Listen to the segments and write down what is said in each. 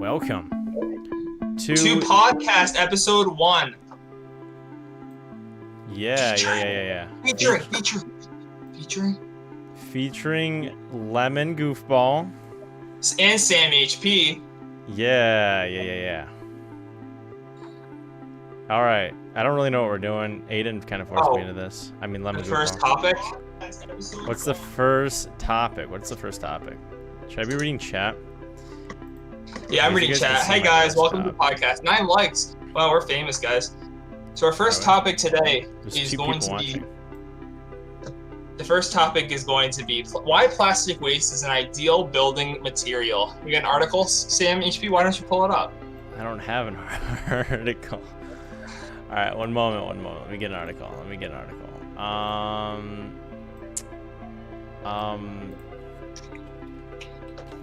welcome to podcast episode 1. Yeah. Featuring LemonGoofball and Sam HP. Yeah. All right. I don't really know what we're doing. Aiden kind of forced me into this. I mean, LemonGoofball. The first topic. What's the first topic? Should I be reading chat? Yeah, I'm reading chat. Hey guys, welcome to the podcast. 9 likes. Wow, we're famous, guys. So our first topic today is going to be. The first topic is going to be why plastic waste is an ideal building material. You got an article, Sam HP? Why don't you pull it up? I don't have an article. All right, one moment. Let me get an article.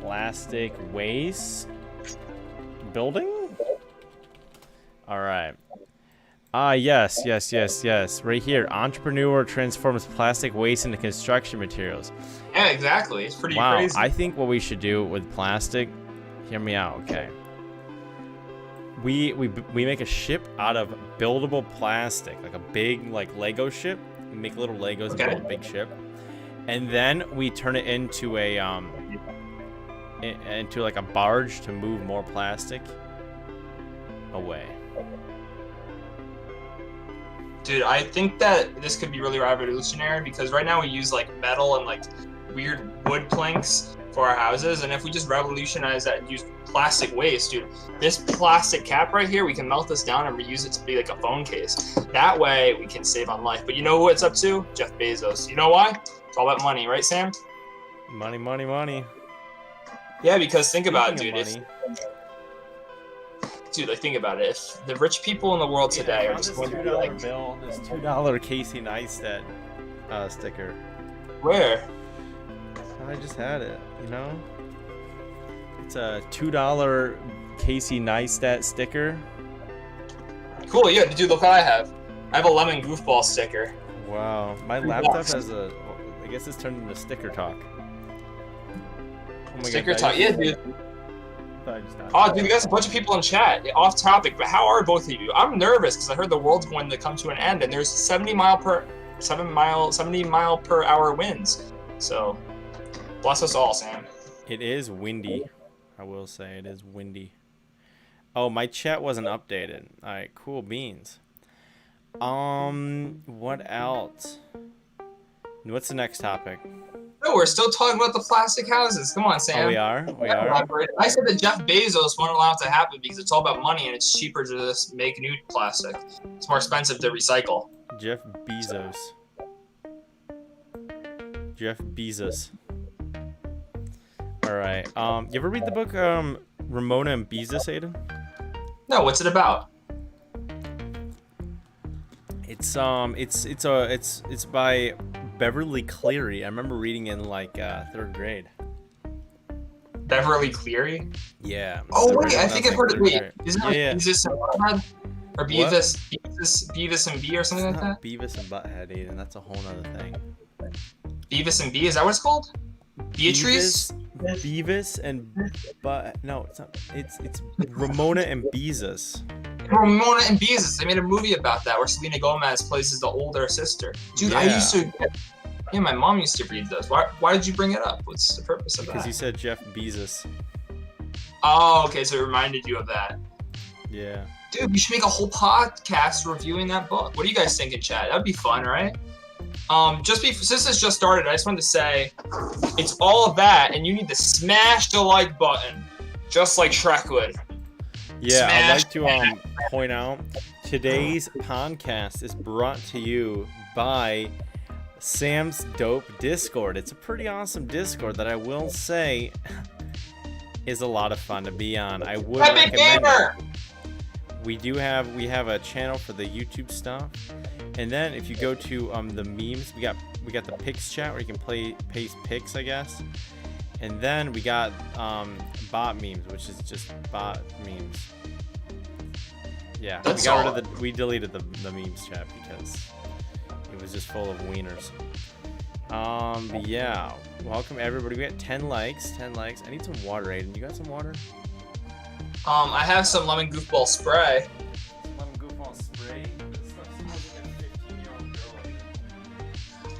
Plastic waste building? All right. Yes. Right here. Entrepreneur transforms plastic waste into construction materials. Yeah, exactly. It's pretty crazy. I think what we should do with plastic, hear me out, okay? We make a ship out of buildable plastic, like a big Lego ship. We make little Legos and build a big ship. And then we turn it into a like a barge to move more plastic away. Dude, I think that this could be really revolutionary because right now we use metal and weird wood planks for our houses, and if we just revolutionize that and use plastic waste, dude, this plastic cap right here, we can melt this down and reuse it to be like a phone case. That way we can save on life. But you know who it's up to? Jeff Bezos. You know why? It's all about money, right, Sam? Money. Yeah, because think about it, dude. Think about it. If the rich people in the world today are just going to be like... bill, this $2 Casey Neistat sticker. Where? I just had it, you know? It's a $2 Casey Neistat sticker. Cool, yeah, dude, look what I have. I have a LemonGoofball sticker. Wow, my laptop has a... I guess it's turned into Sticker Talk. Oh my Sticker God, Talk, yeah, dude. Oh, dude, we got a bunch of people in chat. Off topic, but how are both of you? I'm nervous because I heard the world's going to come to an end, and there's 70 mile per hour winds. So, bless us all, Sam. It is windy. I will say it is windy. Oh, my chat wasn't updated. All right, cool beans. What else? What's the next topic? No, we're still talking about the plastic houses. Come on, Sam. Oh, we are? I said that Jeff Bezos won't allow it to happen because it's all about money and it's cheaper to just make new plastic. It's more expensive to recycle. Jeff Bezos. All right. You ever read the book Ramona and Bezos, Aiden? No, what's it about? It's by Beverly Cleary. I remember reading in 3rd grade. Beverly Cleary? Yeah. Oh wait, I think I've heard it. Wait, isn't it Beavis and Butthead? Or Beavis and B or something like that? Beavis and Butthead, Aiden. That's a whole nother thing. Beavis and B, is that what it's called? Beatrice? Beavis and no, it's not. It's Ramona and Bezos. Ramona and Bezos. They made a movie about that where Selena Gomez plays as the older sister. Dude, yeah. I used to. Yeah, my mom used to read those. Why did you bring it up? What's the purpose of that? Because you said Jeff Bezos. Oh, okay. So it reminded you of that. Yeah. Dude, we should make a whole podcast reviewing that book. What do you guys think in chat? That'd be fun, right? Since this just started, I just wanted to say it's all of that, and you need to smash the like button, just like Shrek would. Yeah, I'd like to point out today's podcast is brought to you by Sam's Dope Discord. It's a pretty awesome Discord that I will say is a lot of fun to be on. I would recommend it. We have a channel for the YouTube stuff, and then if you go to the memes, we got the pics chat where you can paste pics, I guess. And then we got bot memes, which is just bot memes. Yeah, we deleted the memes chat because it was just full of wieners. But yeah, welcome everybody. We got 10 likes. I need some water, Aiden. You got some water? I have some lemon goofball spray. LemonGoofball spray? This stuff smells like a 15-year-old girl.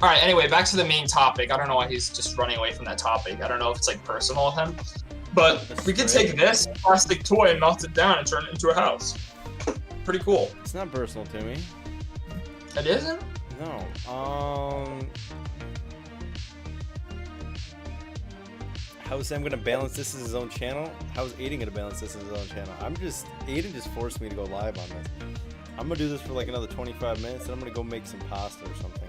All right. Anyway, back to the main topic. I don't know why he's just running away from that topic. I don't know if it's like personal with him, but we could take this plastic toy and melt it down and turn it into a house. Pretty cool. It's not personal to me. It isn't? No. How is Sam gonna balance this as his own channel? How is Aiden gonna balance this as his own channel? Aiden just forced me to go live on this. I'm gonna do this for like another 25 minutes, and I'm gonna go make some pasta or something.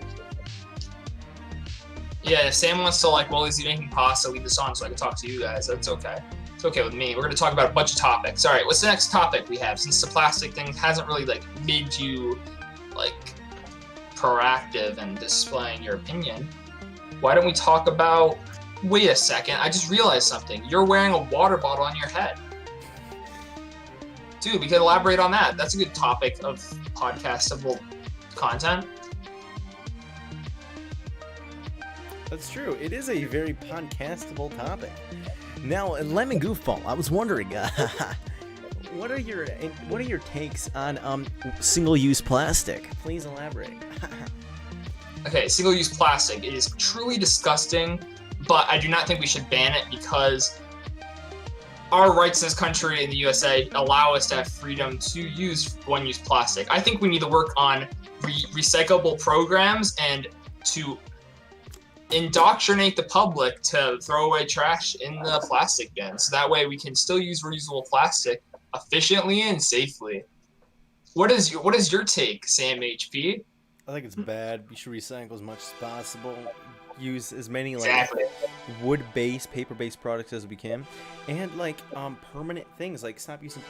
Yeah, Sam wants to while he's eating pasta, leave this on so I can talk to you guys. That's okay. It's okay with me. We're gonna talk about a bunch of topics. All right, what's the next topic we have? Since the plastic thing hasn't really made you proactive and displaying your opinion, why don't we talk about? Wait a second, I just realized something. You're wearing a water bottle on your head. Dude, we could elaborate on that. That's a good topic of podcastable content. That's true. It is a very podcastable topic. Now, LemonGoofball, I was wondering, what are your takes on single-use plastic? Please elaborate. Okay, single-use plastic. It is truly disgusting, but I do not think we should ban it because our rights in this country in the USA allow us to have freedom to use one-use plastic. I think we need to work on recyclable programs and to indoctrinate the public to throw away trash in the plastic bin. So that way we can still use reusable plastic efficiently and safely. What is your take, Sam HP? I think it's bad. You should recycle as much as possible. Use as many wood-based, paper-based products as we can, and permanent things. Stop using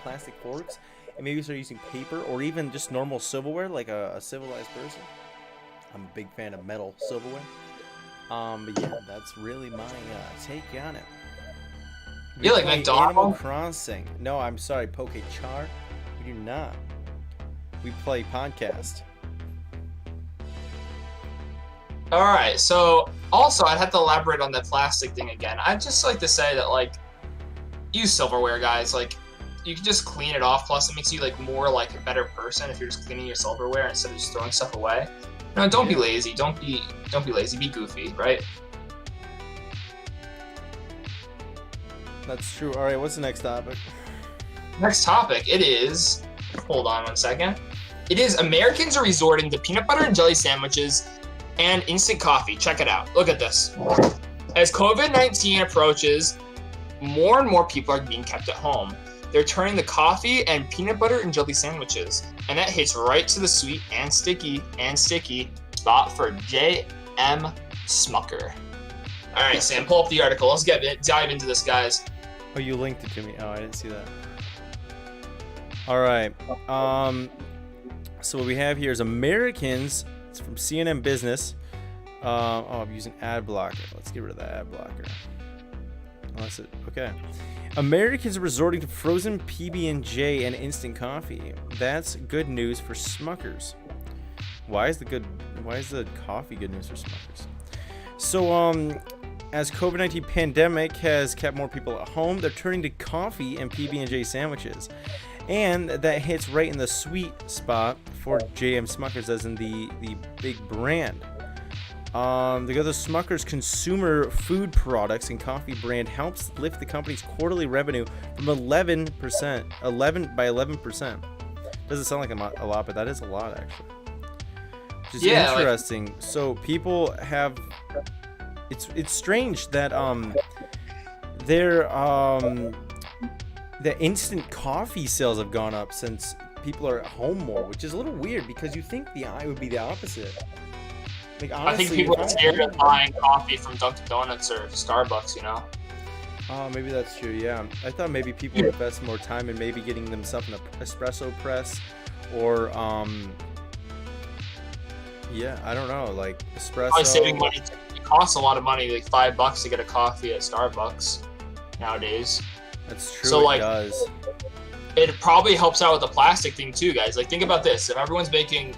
plastic forks, and maybe start using paper or even just normal silverware, like a civilized person. I'm a big fan of metal silverware. But yeah, that's really my take on it. You like McDonald's? Animal Crossing. No, I'm sorry, Poke Char. We do not. We play podcast. All right, so also I'd have to elaborate on that plastic thing again. I'd just like to say that use silverware, guys. You can just clean it off. Plus, it makes you more a better person if you're just cleaning your silverware instead of just throwing stuff away. No, don't be lazy. Don't be lazy. Be goofy, right? That's true. All right, what's the next topic? Next topic, it is. Hold on one second. It is Americans are resorting to peanut butter and jelly sandwiches and instant coffee. Check it out. Look at this. As COVID-19 approaches, more and more people are being kept at home. They're turning to coffee and peanut butter and jelly sandwiches, and that hits right to the sweet and sticky spot for J.M. Smucker. All right, Sam, pull up the article. Let's dive into this, guys. Oh, you linked it to me. Oh, I didn't see that. All right. So what we have here is Americans. It's from CNN Business. I'm using ad blocker. Let's get rid of that ad blocker. Unless it, okay. Americans are resorting to frozen PB&J and instant coffee. That's good news for Smuckers. Why is the coffee good news for Smuckers? So, as COVID-19 pandemic has kept more people at home, they're turning to coffee and PB&J sandwiches. And that hits right in the sweet spot for J.M. Smuckers, as in the big brand. The other Smuckers consumer food products and coffee brand helps lift the company's quarterly revenue from 11%. Doesn't sound like a lot, but that is a lot, actually. Which is interesting. So people have... It's strange that the instant coffee sales have gone up since people are at home more, which is a little weird because you think it would be the opposite. Honestly, I think people are scared of buying coffee from Dunkin' Donuts or Starbucks, you know? Oh, maybe that's true, yeah. I thought maybe people would invest more time in maybe getting themselves an espresso press or, yeah, I don't know, espresso. Probably saving money. It costs a lot of money, $5 to get a coffee at Starbucks nowadays. That's true, so, it does. It probably helps out with the plastic thing too, guys. Think about this. If everyone's making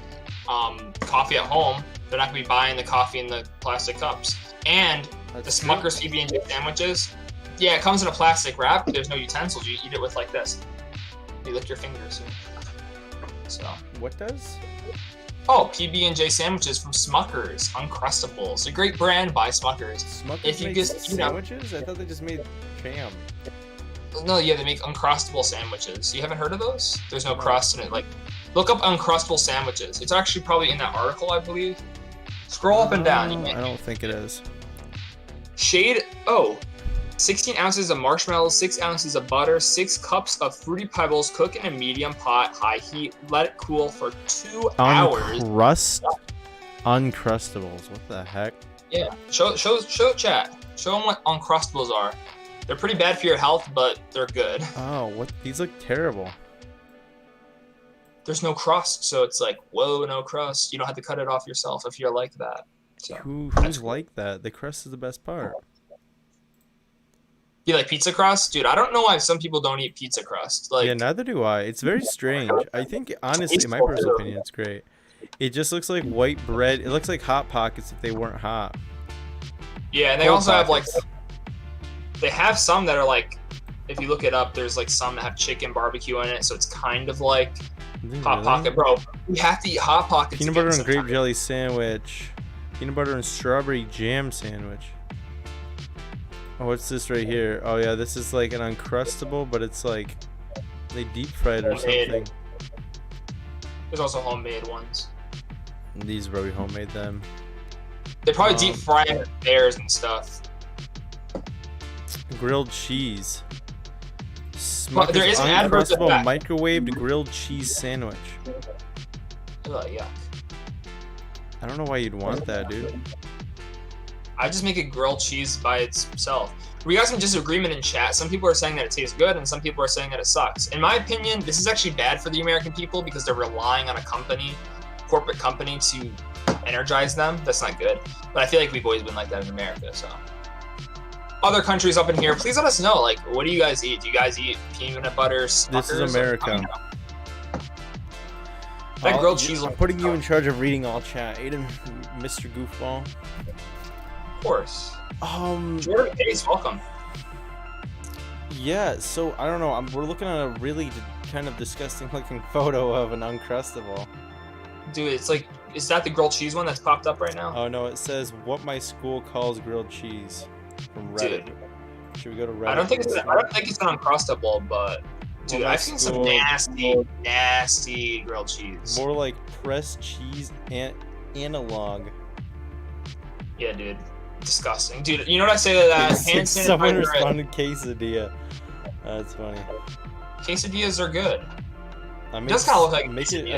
coffee at home, they're not going to be buying the coffee in the plastic cups. And the Smucker's PB&J sandwiches, Yeah, it comes in a plastic wrap. There's no utensils. You eat it with like this. You lick your fingers. So. What does? Oh, PB&J sandwiches from Smucker's, Uncrustables. A great brand by Smucker's. Smucker's if you makes just sandwiches? I thought they just made jam. No, yeah, they make Uncrustable sandwiches. You haven't heard of those? There's no crust in it. Like, look up Uncrustable sandwiches. It's actually probably in that article, I believe. Scroll up and down. I don't think it is. 16 ounces of marshmallows, 6 ounces of butter, 6 cups of Fruity Pebbles. Cook in a medium pot, high heat. Let it cool for 2 hours. Uncrustables. What the heck? Yeah. Show chat. Show them what Uncrustables are. They're pretty bad for your health, but they're good. Oh, what? These look terrible. There's no crust, so it's like, whoa, no crust. You don't have to cut it off yourself if you're like that. So, who's like that? The crust is the best part. You like pizza crust? Dude, I don't know why some people don't eat pizza crust. Like, yeah, neither do I. It's very strange. I think, honestly, in my personal opinion, it's great. It just looks like white bread. It looks like Hot Pockets if they weren't hot. Yeah, and they also have, like, they have some that are, like, if you look it up, there's, like, some that have chicken barbecue in it, so it's kind of like Hot Pocket. Bro, we have to eat Hot Pockets. Peanut butter and grape jelly sandwich. Peanut butter and strawberry jam sandwich. Oh, what's this right here? Oh, yeah, this is like an Uncrustable, but it's like they deep fried or something. There's also homemade ones. These probably homemade them. They probably deep fry them with bears and stuff. Grilled cheese. There is an advert Uncrustable microwaved grilled cheese sandwich. Ugh, yuck. I don't know why you'd want that, dude. I just make it grilled cheese by itself. We got some disagreement in chat. Some people are saying that it tastes good, and some people are saying that it sucks. In my opinion, this is actually bad for the American people because they're relying on a corporate company to energize them. That's not good. But I feel like we've always been like that in America, so. Other countries up in here, please let us know. Like, what do you guys eat? Do you guys eat peanut butter? This is America. That grilled cheese. I'm putting you in charge of reading all chat, Aiden, Mr. Goofball. Of course. Jordan Pace, welcome. Yeah, so I don't know. We're looking at a really kind of disgusting looking photo of an Uncrustable. Dude, it's like, is that the grilled cheese one that's popped up right now? Oh no, it says what my school calls grilled cheese from Reddit. Dude, should we go to Reddit? I don't think it's an Uncrustable, but dude, I've seen some nasty grilled cheese. More like pressed cheese analog. Yeah, dude. Disgusting. Dude, you know what I say to that? Hand sanitizer. Someone responded quesadilla. That's funny. Quesadillas are good. It does kind of look like I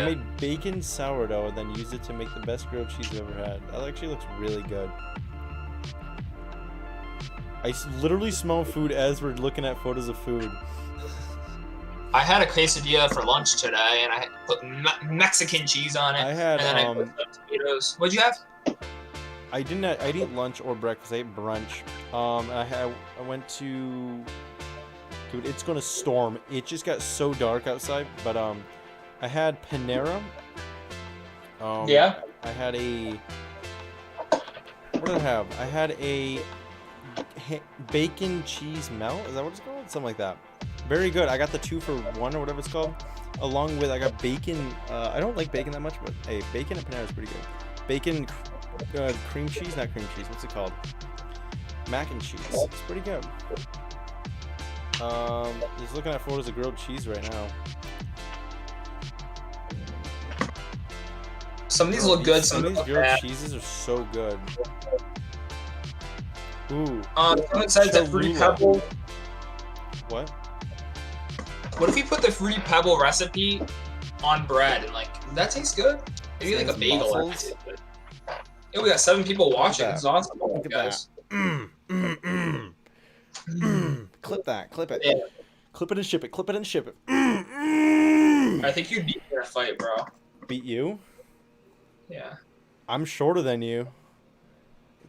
made bacon sourdough and then used it to make the best grilled cheese I've ever had. That actually looks really good. I literally smell food as we're looking at photos of food. I had a quesadilla for lunch today, and I put Mexican cheese on it. I had, and then I put tomatoes. What'd you have? I didn't eat lunch or breakfast. I ate brunch. I went to. Dude, it's gonna storm. It just got so dark outside. But I had Panera. Yeah. I had a. What did I have? I had a bacon cheese melt. Is that what it's called? Something like that. Very good. I got the 2-for-1 or whatever it's called. Along with I got bacon. I don't like bacon that much, but hey, bacon at Panera is pretty good. Bacon. Cream cheese, not cream cheese. What's it called? Mac and cheese. It's pretty good. Just looking at photos of grilled cheese right now. Some of these look good. Some of these grilled cheeses are so good. Ooh. Someone says that Fruity Pebble. What? What if you put the Fruity Pebble recipe on bread and that tastes good? Maybe like a bagel. Yeah, we got 7 people watching. It's awesome. Look at guys. That. Clip that. Clip it. Yeah. Clip it and ship it. Clip it and ship it. I think you'd beat me in a fight, bro. Beat you? Yeah. I'm shorter than you.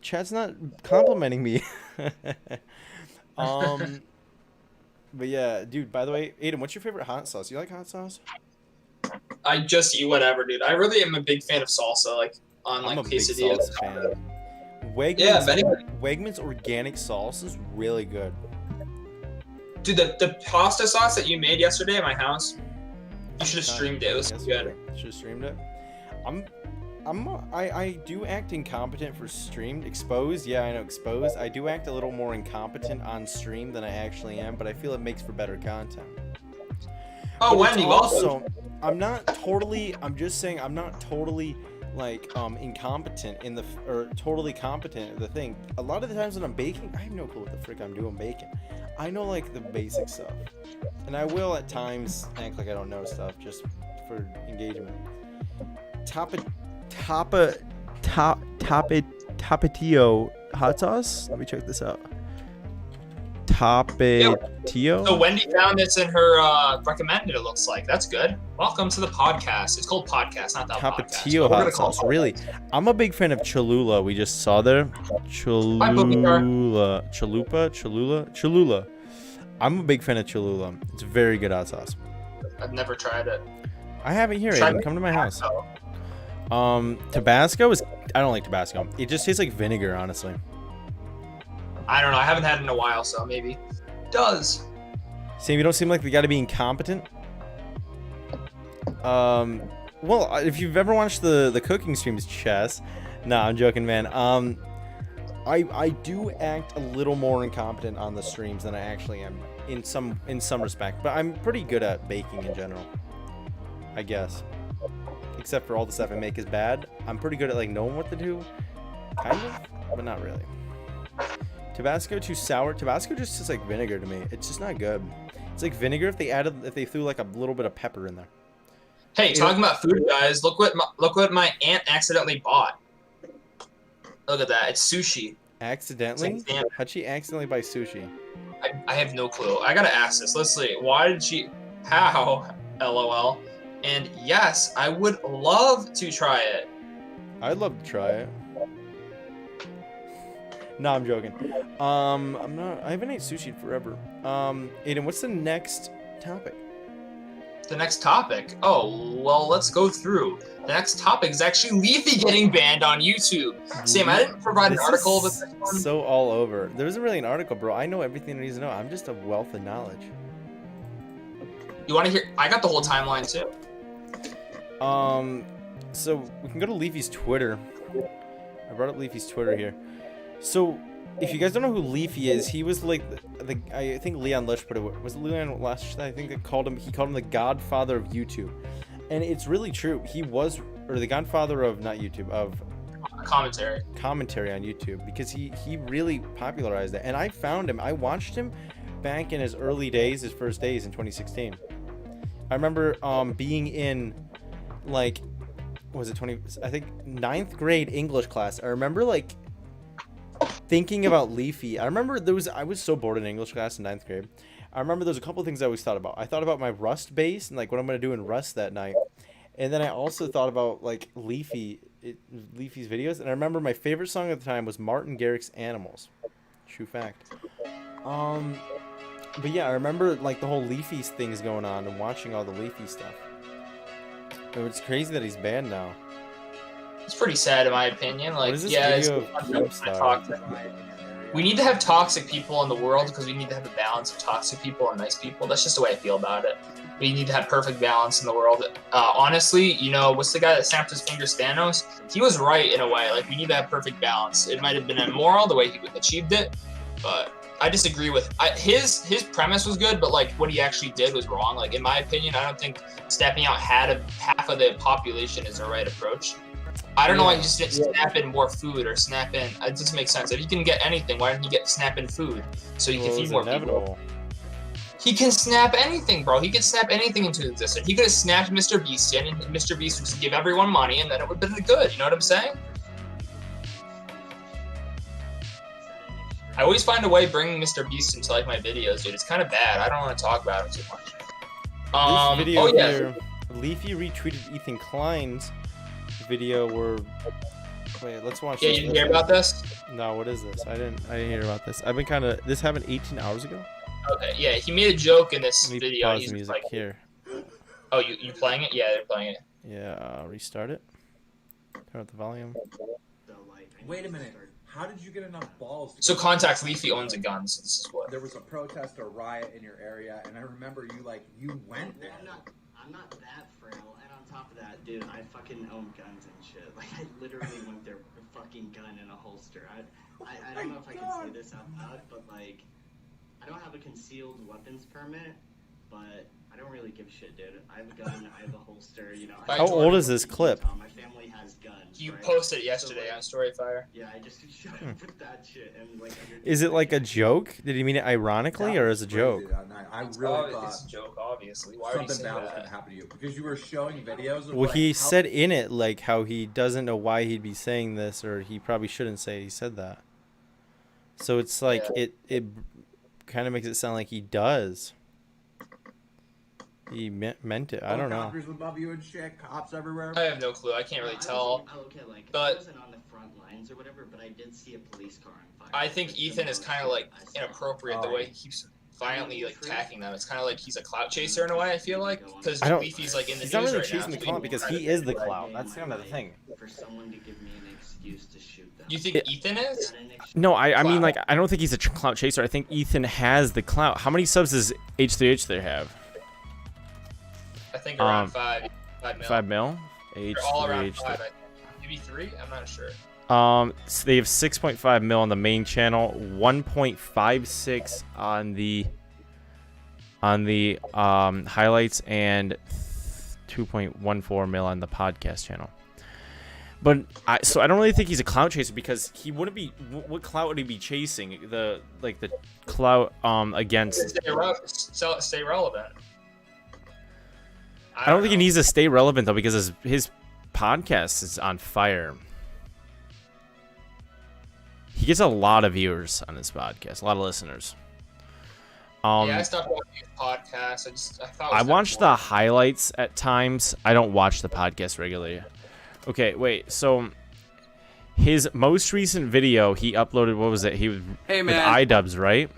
Chad's not complimenting me. But yeah, dude, by the way, Aiden, what's your favorite hot sauce? You like hot sauce? I just eat whatever, dude. I really am a big fan of salsa, on I'm a quesadillas. Big salsa fan. Wegmans, Yeah, Wegmans organic sauce is really good. Dude, the pasta sauce that you made yesterday at my house, you should have streamed it. It was good. Should have streamed it. I do act incompetent for streamed. Exposed, yeah, I know, exposed. I do act a little more incompetent on stream than I actually am, but I feel it makes for better content. Oh, but Wendy, also, I'm just saying I'm not totally like incompetent in the or totally competent at the thing. A lot of the times when I'm baking, I have no clue what the frick I'm doing baking. I know like the basic stuff, and I will at times act like I don't know stuff just for engagement. Tapatio hot sauce. Let me check this out. Tapatio. So Wendy found this in her recommended. It looks like that's good. Welcome to the podcast. It's called podcast, not that Tapatio podcast. hot sauce. Really, I'm a big fan of Cholula. We just saw there. Cholula. I'm a big fan of Cholula. It's a very good hot sauce. I've never tried it. I have it here. Aiden. Come to my house. Tabasco is. I don't like Tabasco. It just tastes like vinegar, honestly. I don't know. I haven't had it in a while, so maybe it does. Sam, you don't seem like the guy to be incompetent. Well, if you've ever watched the cooking streams, Chess. Nah, I'm joking, man. I do act a little more incompetent on the streams than I actually am in some respect, but I'm pretty good at baking in general, I guess. Except for all the stuff I make is bad. I'm pretty good at like knowing what to do, kind of, but not really. Tabasco too sour. Tabasco just tastes like vinegar to me. It's just not good. It's like vinegar if they threw like a little bit of pepper in there. Hey, talking about food, guys, look what my aunt accidentally bought. Look at that. It's sushi. Accidentally? Like, how'd she accidentally buy sushi? I have no clue. I gotta ask this. Let's see. Why did she? How? LOL. And yes, I would love to try it. I'd love to try it. No, I'm joking. I haven't ate sushi in forever. Aiden, what's the next topic? The next topic? Oh, well, let's go through. The next topic is actually Leafy getting banned on YouTube. Sam, I didn't provide an article with this one. So all over. There isn't really an article, bro. I know everything there needs to know. I'm just a wealth of knowledge. You want to hear? I got the whole timeline too. So we can go to Leafy's Twitter. I brought up Leafy's Twitter here. So, if you guys don't know who Leafy is, he was like I think Leon Lush put it. Was it Leon Lush? I think he called him the Godfather of YouTube, and it's really true. He was, or the Godfather of not YouTube, of commentary on YouTube, because he really popularized it. And I found him. I watched him back in his early days, his first days in 2016. I remember being in like, was it 20? I think 9th grade English class. I remember like thinking about Leafy. I remember I was so bored in English class in 9th grade. I remember there's a couple of things I always thought about. I thought about my Rust base and like what I'm going to do in Rust that night. And then I also thought about like Leafy's videos. And I remember my favorite song at the time was Martin Garrix's Animals. True fact. But yeah, I remember like the whole Leafy things going on and watching all the Leafy stuff. It's crazy that he's banned now. It's pretty sad in my opinion. Like, yeah, we need to have toxic people in the world because we need to have a balance of toxic people and nice people. That's just the way I feel about it. We need to have perfect balance in the world. Honestly, you know, what's the guy that snapped his fingers, Thanos? He was right in a way. Like, we need to have perfect balance. It might have been immoral the way he achieved it, but I disagree with his premise was good, but like what he actually did was wrong. Like, in my opinion, I don't think snapping out half of the population is the right approach. I don't know why he just didn't snap in more food or snap in. It doesn't make sense. If you can get anything, why didn't he snap in food so you can feed more people? He can snap anything, bro. He can snap anything into existence. He could have snapped Mr. Beast in, and Mr. Beast would just give everyone money, and then it would have been good. You know what I'm saying? I always find a way bringing Mr. Beast into like my videos, dude. It's kind of bad. I don't want to talk about him too much. This video here, Leafy retweeted Ethan Klein's video where. Wait, let's watch. Yeah, you didn't hear about this? No, what is this? I didn't hear about this. I've been kind of. This happened 18 hours ago. Okay, yeah, he made a joke in this video. Pause the music like, here. Oh, you playing it? Yeah, they're playing it. Yeah, restart it. Turn up the volume. like, wait a minute. How did you get enough balls? So Contact Leafy owns a gun. So this is what. There was a protest or riot in your area, and I remember you went there. I'm not that frail, and on top of that, dude, I fucking own guns and shit. Like, I literally went there with a fucking gun in a holster. I don't know if I can say this out loud, but like, I don't have a concealed weapons permit, but I don't really give a shit, dude. I have a gun, I have a holster, you know. How old is this clip? My family has guns. You right? posted it yesterday on Storyfire. Yeah, I just showed up with that shit and like. Is it like a joke? Did he mean it ironically or as a joke? I really thought it's a joke, obviously. Why would you something say bad was that? gonna happen to you because you were showing videos of. Well, like, he how- said in it like how he doesn't know why he'd be saying this, or he probably shouldn't say he said that. So it's like it kind of makes it sound like he does. He meant it. I don't know. Helicopters above you and shit. Cops everywhere. I have no clue. I can't really tell. Okay, like, But I wasn't on the front lines or whatever, but I did see a police car on fire. I think Ethan is kind of like I saw. inappropriate the way he keeps violently like attacking them. It's kind of like he's a clout chaser in a way. I feel like because I don't- Leafy's like in the He's news not really right chasing now. the clout because he is the clout. That's kind of the thing. For someone to give me an excuse to shoot them. You think Ethan is? No, I mean, like, I don't think he's a clout chaser. I think Ethan has the clout. How many subs does H3H there have? I think around 5 mil. 5 mil? They're all around H3H. 5. I think. Maybe 3. I'm not sure. So they have 6.5 mil on the main channel, 1.56 on the highlights, and 2.14 mil on the podcast channel. But so I don't really think he's a clout chaser because he wouldn't be. What clout would he be chasing? The clout against. Stay relevant. I don't think he needs to stay relevant though because his podcast is on fire. He gets a lot of viewers on his podcast, a lot of listeners. Yeah, I stopped watching his podcast. I thought. I watch the highlights at times. I don't watch the podcast regularly. Okay, wait. So his most recent video he uploaded, what was it? He was with iDubbbz, right?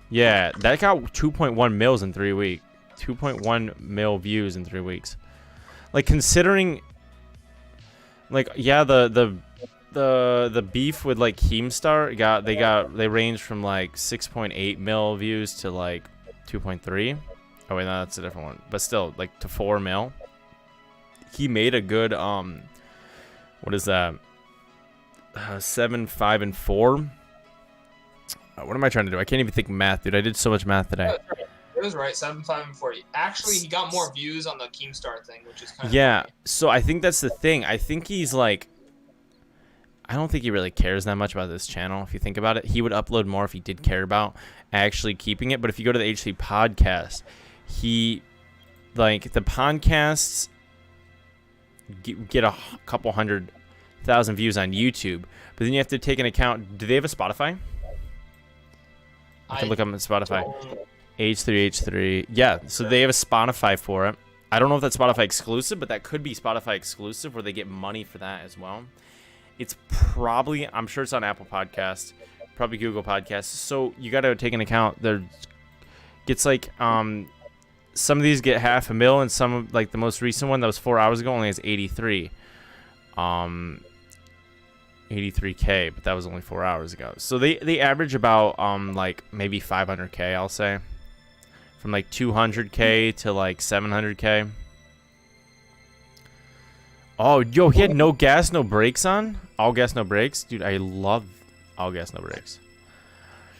Yeah, that got 2.1 mils in 3 weeks. 2.1 mil views in 3 weeks. Like considering, like the beef with like Keemstar they ranged from like 6.8 mil views to like 2.3. Oh wait, no, that's a different one. But still, like to 4 mil. He made a good what is that? 7, 5, and 4. What am I trying to do? I can't even think math, dude. I did so much math today. It was right, 7, 5, and 40. Actually, he got more views on the Keemstar thing, which is kind of funny. So I think that's the thing. I think he's like, I don't think he really cares that much about this channel. If you think about it, he would upload more if he did care about actually keeping it. But if you go to the HC podcast, he like the podcasts get a couple 100,000 views on YouTube, but then you have to take into account. Do they have a Spotify? I can look up on Spotify. H3H3. Yeah, so they have a Spotify for it. I don't know if that's Spotify exclusive, but that could be Spotify exclusive where they get money for that as well. It's probably, I'm sure it's on Apple Podcasts, probably Google Podcasts. So you got to take into account there gets like some of these get 500,000 and some like the most recent one that was 4 hours ago only has 83. 83K, but that was only 4 hours ago. So they average about like maybe 500K, I'll say. From like 200K to like 700K. Oh, yo, he had no gas, no brakes on? All gas, no brakes? Dude, I love all gas, no brakes.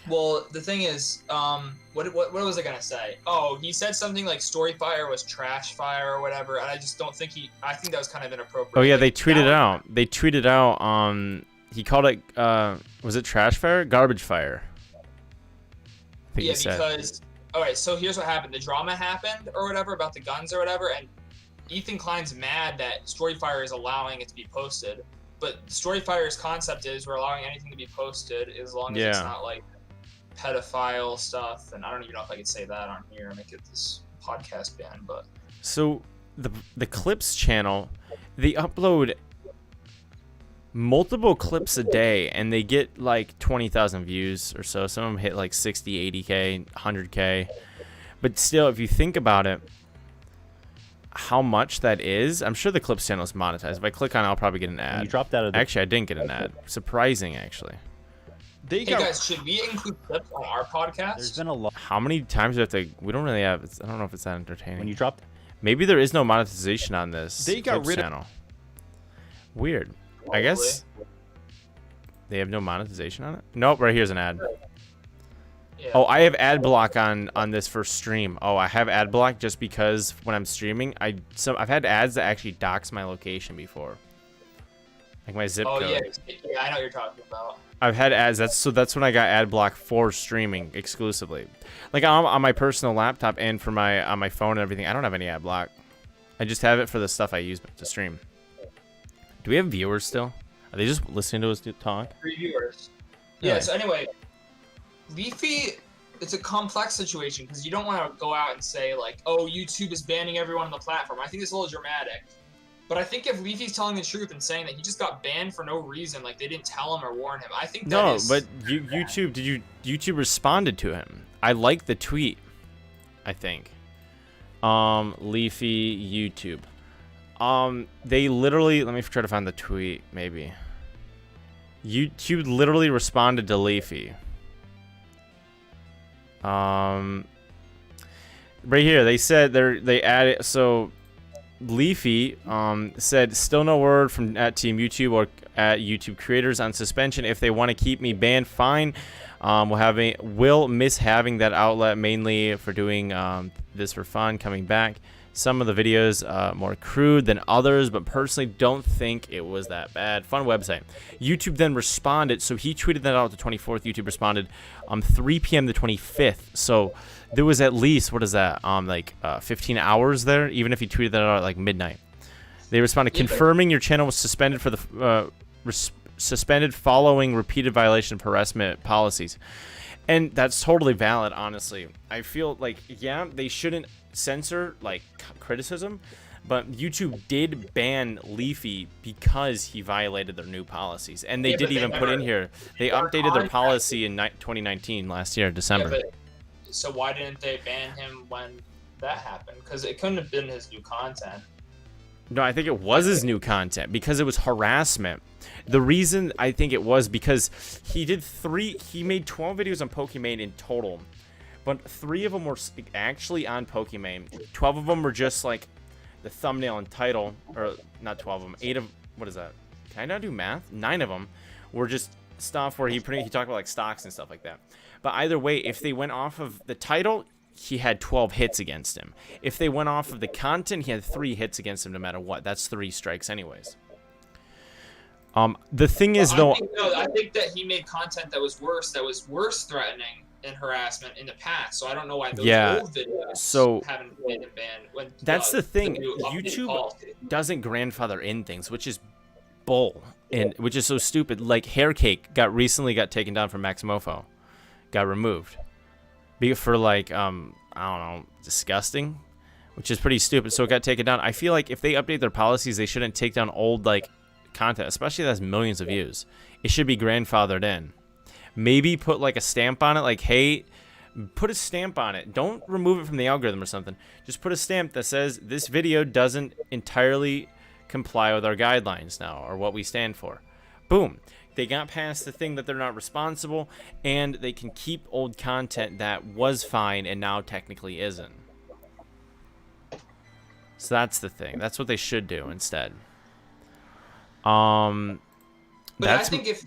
Well, the thing is, what was I gonna say? Oh, he said something like Storyfire was trash fire or whatever, and I just don't think I think that was kind of inappropriate. Oh yeah, like, they tweeted out. They tweeted out. He called it. Was it trash fire? Garbage fire. I think yeah, he said. because all right. So here's what happened. The drama happened or whatever about the guns or whatever, and Ethan Klein's mad that Storyfire is allowing it to be posted. But Storyfire's concept is we're allowing anything to be posted as long as it's not like pedophile stuff, and I don't even know if I could say that on here and make it this podcast ban, but so the clips channel, they upload multiple clips a day and they get like 20,000 views or so. Some of them hit like 60, 80K, 100K. But still, if you think about it, how much that is. I'm sure the Clips channel is monetized. If I click on it, I'll probably get an ad. You dropped out of the... Actually, I didn't get an ad. Surprising, actually. Hey guys, should we include clips on our podcast? There's been a lot. How many times do we have to... We don't really have... I don't know if it's that entertaining. When you dropped... Maybe there is no monetization on this They got Clips rid of... channel. Weird. I guess they have no monetization on it. Nope, right here's an ad. Yeah. Oh, I have ad block on this first stream. Oh, I have ad block just because when I'm streaming, I've had ads that actually dox my location before, like my zip code. Yeah, I know what you're talking about. I've had ads. That's when I got ad block for streaming exclusively. Like on my personal laptop and for on my phone and everything, I don't have any ad block. I just have it for the stuff I use to stream. Do we have viewers still? Are they just listening to us talk? 3 viewers. Yeah. So anyway. Leafy, it's a complex situation because you don't want to go out and say like, oh, YouTube is banning everyone on the platform. I think it's a little dramatic. But I think if Leafy's telling the truth and saying that he just got banned for no reason, like they didn't tell him or warn him, I think that is... No, but YouTube responded to him. I like the tweet, I think. Leafy YouTube. They literally, let me try to find the tweet, maybe. YouTube literally responded to Leafy. Right here, they said they added, so Leafy said still no word from at Team YouTube or at YouTube creators on suspension. If they want to keep me banned, fine. Will miss having that outlet mainly for doing this for fun. Coming back, some of the videos more crude than others, but personally don't think it was that bad. Fun website. YouTube then responded, so he tweeted that out the 24th. YouTube responded 3 p.m. the 25th. So there was at least, what is that, 15 hours there, even if he tweeted that out at like midnight. They responded, confirming your channel was suspended for the suspended following repeated violation of harassment policies. And that's totally valid, honestly. I feel like, yeah, they shouldn't censor like criticism, but YouTube did ban Leafy because he violated their new policies, and they did even put in here they updated their policy in 2019 last year, December. So why didn't they ban him when that happened? Because it couldn't have been his new content. No, I think it was his new content because it was harassment. The reason I think it was because he made 12 videos on Pokimane in total, but 3 of them were actually on Pokimane. 12 of them were just like the thumbnail and title, or not 12 of them, 8 of, what is that? Can I not do math? 9 of them were just stuff where he talked about like stocks and stuff like that. But either way, if they went off of the title, he had 12 hits against him. If they went off of the content, he had 3 hits against him no matter what. That's 3 strikes anyways. The thing is, though... I think that he made content that was worse threatening and harassment in the past, so I don't know why those old videos haven't made him banned. That's the thing. YouTube doesn't grandfather in things, which is bull, and which is so stupid. Like, Hair Cake recently got taken down from Maximofo. Got removed. For like, I don't know, disgusting, which is pretty stupid, so it got taken down. I feel like if they update their policies, they shouldn't take down old, like, content, especially that has millions of views. It should be grandfathered in. Maybe put like a stamp on it, like, hey, put a stamp on it. Don't remove it from the algorithm or something. Just put a stamp that says this video doesn't entirely comply with our guidelines now, or what we stand for. Boom. They got past the thing that they're not responsible, and they can keep old content that was fine and now technically isn't. So that's the thing. That's what they should do instead. But I think if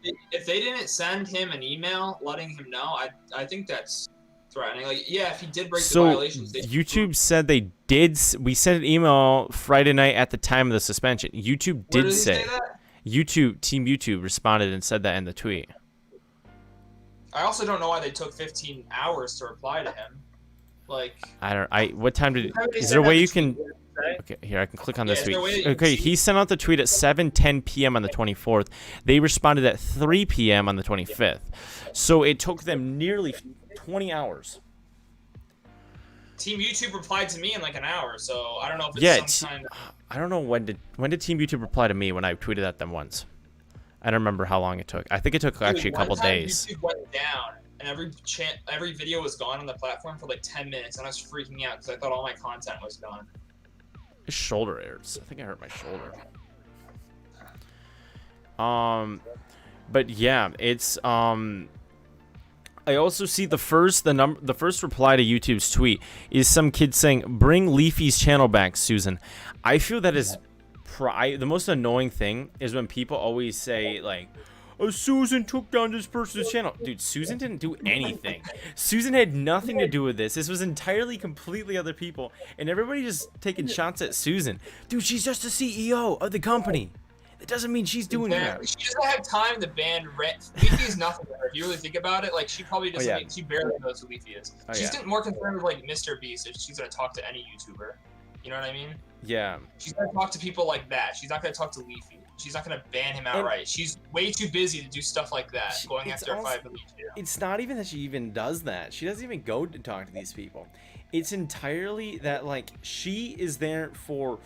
they didn't send him an email letting him know, I think that's threatening. Like, yeah, if he did break the violations, YouTube said they did. We sent an email Friday night at the time of the suspension. YouTube did say that? Team YouTube responded and said that in the tweet. I also don't know why they took 15 hours to reply to him. Like, what time did? Is there a way you can? Okay, here I can click on this tweet. Okay, he sent out the tweet at 7:10 p.m. on the 24th. They responded at 3 p.m. on the 25th. So it took them nearly 20 hours. Team YouTube replied to me in like an hour, so I don't know if it's some kind of... I don't know when did Team YouTube reply to me when I tweeted at them once. I don't remember how long it took. I think it took actually a couple days. YouTube went down, and every video was gone on the platform for like 10 minutes, and I was freaking out because I thought all my content was gone. This shoulder hurts. I think I hurt my shoulder. But yeah, it's I also see the first reply to YouTube's tweet is some kid saying, "Bring Leafy's channel back, Susan." I feel that is the most annoying thing is when people always say like, "Oh, Susan took down this person's channel." Dude, Susan didn't do anything. Susan had nothing to do with this. This was entirely, completely other people, and everybody just taking shots at Susan. Dude, she's just the CEO of the company. It doesn't mean she's doing that. She doesn't have time to ban rent. Leafy is nothing to her. If you really think about it, like she probably doesn't. She barely knows who Leafy is. She's more concerned with like Mr. Beast if she's gonna talk to any YouTuber. You know what I mean? Yeah. She's gonna talk to people like that. She's not gonna talk to Leafy. She's not gonna ban him outright. She's way too busy to do stuff like that. Going after a 5 million. It's not even that she even does that. She doesn't even go to talk to these people. It's entirely that like she is there for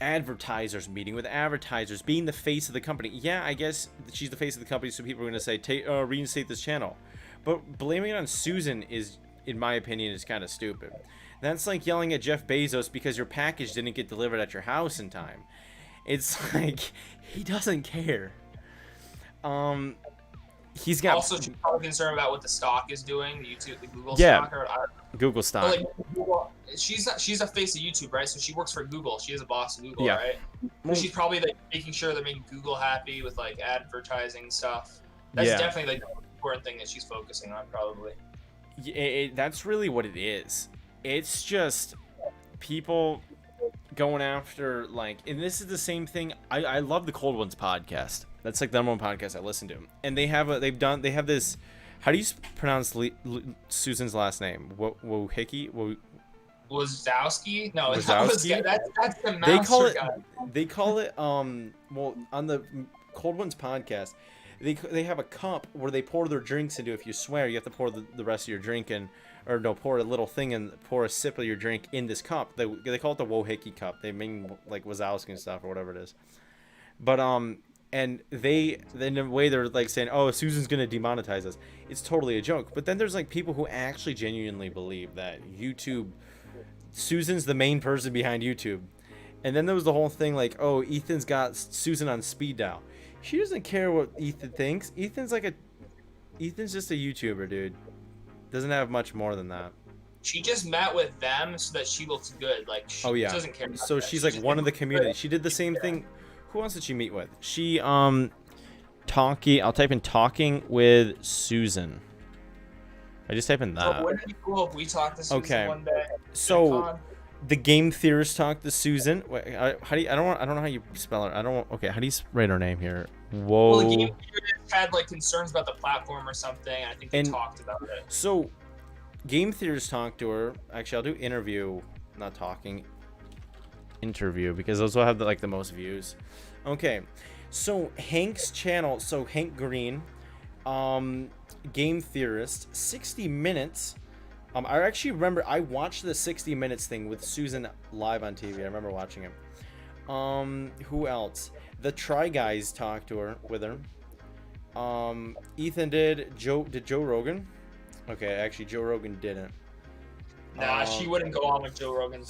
advertisers, meeting with advertisers, being the face of the company. Yeah, I guess she's the face of the company, so people are gonna say, reinstate this channel. But blaming it on Susan is, in my opinion, is kind of stupid. That's like yelling at Jeff Bezos because your package didn't get delivered at your house in time. It's like he doesn't care. He's got also she's probably concerned about what the stock is doing, the Google stock. Google stock. Like, Google, she's a face of YouTube, right? So she works for Google. She is a boss of Google, right? So she's probably like making sure they're making Google happy with like advertising stuff. That's definitely like the important thing that she's focusing on, probably. That's really what it is. It's just people going after like, and this is the same thing. I love the Cold Ones podcast. That's like the number one podcast I listen to, and they have this. How do you pronounce Susan's last name? Wojcicki? Wazowski? No, Wazowski? that's the mouse guy. They call it well, on the Cold Ones podcast, they have a cup where they pour their drinks into. If you swear, you have to pour the rest of your drink in, or no, pour a little thing and pour a sip of your drink in this cup. They call it the Wojcicki cup. They mean like Wazowski and stuff or whatever it is. But and in a way they're like saying, "Oh, Susan's gonna demonetize us." It's totally a joke. But then there's like people who actually genuinely believe that Susan's the main person behind YouTube. And then there was the whole thing like, "Oh, Ethan's got Susan on speed dial." She doesn't care what Ethan thinks. Ethan's just a YouTuber, dude. Doesn't have much more than that. She just met with them so that she looks good. Like she doesn't care. So that. She's like one of the community. She did the same thing. Who else did she meet with? She I'll type in talking with Susan. I just type in that. So wouldn't it be cool if we talked to Susan one day? So the game theorist talked to Susan. Wait, I don't know how you spell her. How do you write her name here? Whoa. Well, the game theorist had like concerns about the platform or something. I think they talked about it. So game theorist talked to her. Actually, I'll do interview, not talking. Interview, because those will have the most views. Okay, so Hank's channel, so Hank Green, game theorist, 60 minutes. I actually remember I watched the 60 minutes thing with Susan live on TV. I remember watching it. Who else? The Try Guys talked to her with her. Ethan did. Joe Rogan? Okay, actually Joe Rogan didn't. Nah, she wouldn't go on with Joe Rogan.